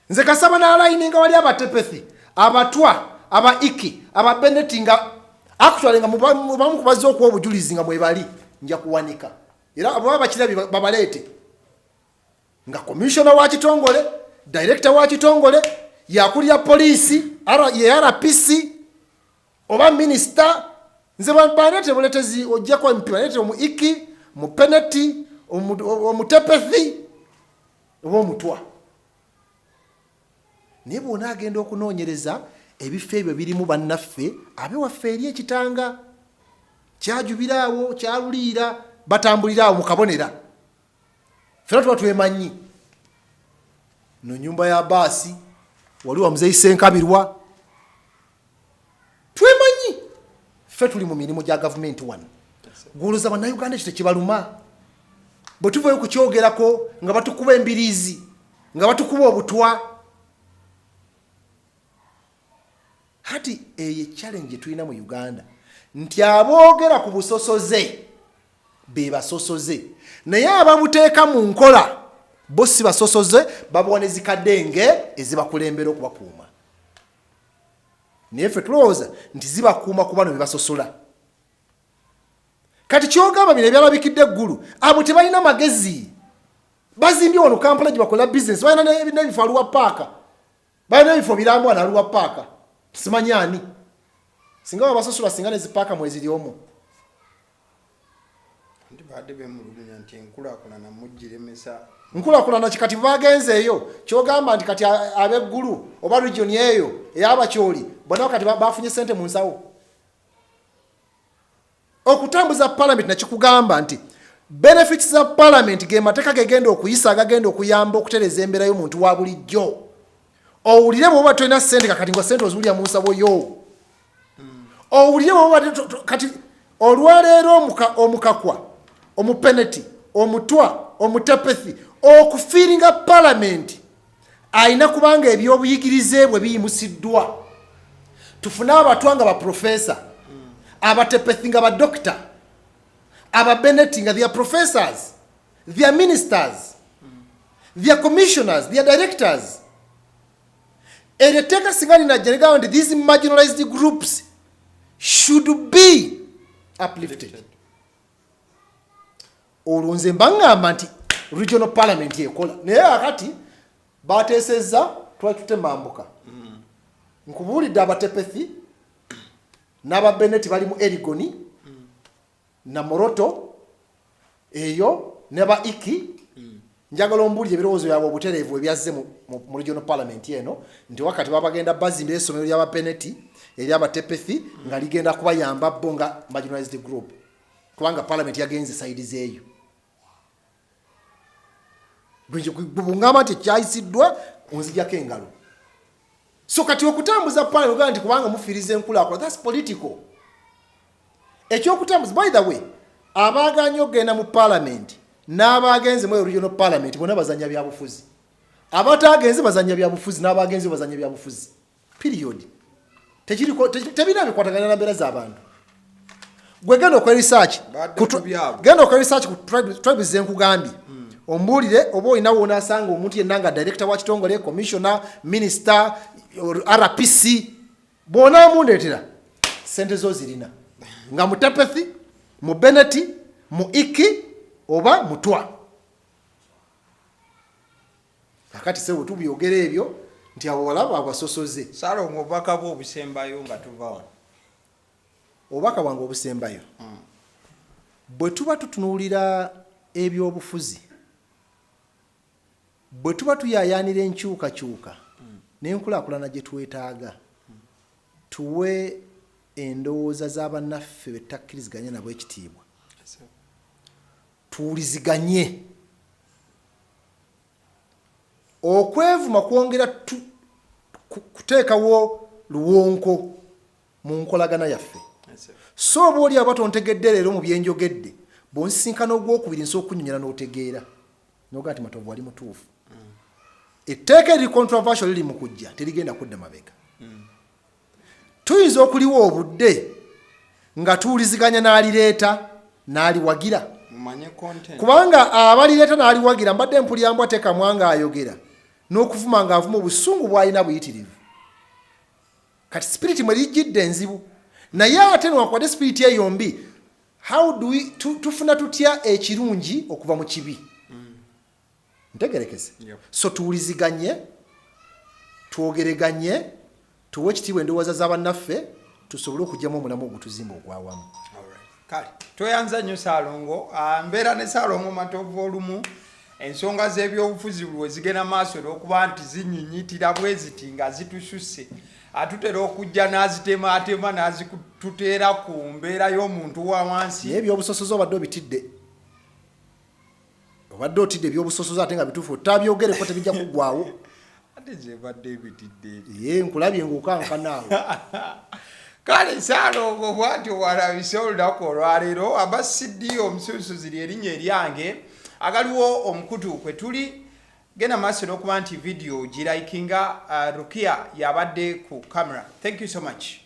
Nze kasaba n'alayini nga wali abatepethi abatwa aba iki aba Bennett nga actually nga mubamu kubazza okuwa obujulizi nga mwebali nja kuwanika. Era abo abakirabi babaleete nga commissioner wa kitongole director wa kitongole yakulira poliisi RPC oba minister. Nze banete buletezi ojja kwa MP balete omu iki mu Bennett omutepethi oba omutwa. Naye bona agenda okunoonyereza ebifo ebyo birimu bannaffe abewaffe eri ekitanga kyajubiraawo kyaluliira batambuliraawo mu kabonera. Fera tuba twemanyi no nyumba ya baasi wali wa Muzeeyi Senkabirwa twemanyi ffe tuli mu mirimu gya gavumenti wano. Gwoloza Bannayuganda ekyo tekibaluma bwe tuvayo kukyogerako nga batukuba embiriizi nga batukuba obutwa. Hati eye challenge tulina mu Uganda nti aboogera ku busosoze be basosoze naye ababuteeka mu nkola bo si basosoze babuwa zikadenge ezibakulembera okubakuuma naye ffe tulowooza nti zibakuuma ku bano be basosola kati kyogamba bino ebyalabikidde eggulu abo tebalina magezi bazimbye wano Kampala gye bakola bizinesi balina n'ebifo aluwa paaka balina ebifo birambwa n'aluwa paaka simanyi ani singa babasosola singa ne zipaaka mwezi lyomu ndi badde bemulugunya nti enkulaakulana mugiremesa nkulaakulana kati bagenzeeyo kyogamba nti kati ab'eggulu oba region eyo ey'abakyoli bonna kati bafunye ssente mu nsawo okutambuza parliament nakikugamba nti benefits za parliament ge mateeka gegenda okuyisa agagenda okuyamba okutereza embeera y'omuntu wa bulijjo owulire bw'oba tolina ssente kakati nga ssente oziwulira mu nsabo yo owulire bw'oba kati olwaleero omukakwa omupeneti omutwa omutepethi okufiiringa parliament ayina kubanga ebyobuyigirize bwe biyimusiddwa tufune abatwa nga baprofesa abatepethi nga badokita ababeneti nga they are professors they are ministers they are commissioners they are directors ereteka singa linajja negamba nti these marginalized groups should be uplifted olwo nze mbangamba nti regional parliament ekola naye akati bateesezza twali tutemambuka nkubuulidde abatepethi n'ababeneti bali mu erigoni na moroto eyo ne ba iki njagala ombuulire ebirowoozo byabwe obutereevu ebyazze mu regional parliament eno nti wakati babagenda bazimbira essomero ly'ababeneti ery'abatepethi nga ligenda kubayamba bo nga marginalized group kubanga parliament yagenze saidi zeeyo bungamba nti ekyayisiddwa onzijako engalo so kati okutambuza parliament ogamba nti kubanga mufiiriza enkulaakulana that's political ekyokutambuza by the way abaaganye okugenda mu parliament n'abaagenze mu regional parliament bonna bazanya byabufuzi abataagenze bazanya byabufuzi n'abaagenze bazanya byabufuzi period tebirina bikwatagana na mbeera z'abantu gwe genda okwa research ku tribes zenkugambye ombuulire oba olina wonaasanga omuntu yenna nga director wa kitongole commissioner minister RPC bona amundeetera sente zo zirina nga mutepethi mu beneti mu iki oba mutwa akati sewo tubyogera ebyo nti abo balaba abasosoze Salongo obubaka bwo obusembayo nga tuvawo obubaka bwange obusembayo bwe tuba tutunuulira ebyobufuzi bwe tuba tuyayaanira enkyukakyuka n'enkulaakulana gye twetaaga tuwe endowooza z'abannaffe be tutakkiriziganya nabo ekitiibwa tuwuliziganye okwevuma kwongera kuteekawo luwonko mu nkolagana yaffe so oba oli aba tontegedde leero mu byenjogedde bwonsisinkana ogwokubiri nsobola okunyonyera n'otegeera noga nti matovu ali mutuufu etteeka eriri controversial liri mu kujja terigenda kudda mabega tuyinza okuliwo obudde nga tuwuliziganya n'alireeta n'aliwagira kubanga abalireeta n'aliwagira mbadde mpulirambwa tekamwanga ayogera n'okuvuma ng'avuma obusungu bw'alina buyitirivu kati spiriti mwe lijjidde enzibu naye ate newakwadde spiriti eyombi how do we tufuna tutya ekirungi okuva mu kibi ntegerekese so tuwuliziganye twogereganye tuwe ekitiibwa endowooza z'abannaffe tusobole okugyamu omulamu ogutuzimba ogwawamu kale toyanza nnyo Salongo mbeera ne Salongo Matovu olumu ensonga z'ebyobufuzi bwe zigenda maaso olw'okuba nti zinyinyitira bwe ziti nga zitususse atutera okujja n'azitemaatema n'azituteera ku mbeera y'omuntu wa wansi naye ebyobusosozi obadde obitidde obadde otidde ebyobusosozi ate nga bituufu otabyogereko tebijja kuggwawo ate zebadde ebitidde ye nkulabye ng'okankanaawo kale Salongo bw'ati walabise olunaku olwaleero aba CDO omusuusuzi ly'erinnya eryange agaliwo omukutu kwe tuli genda maaso n'okuba nti video giraikinga Rukia yabadde ku camera. Thank you so much.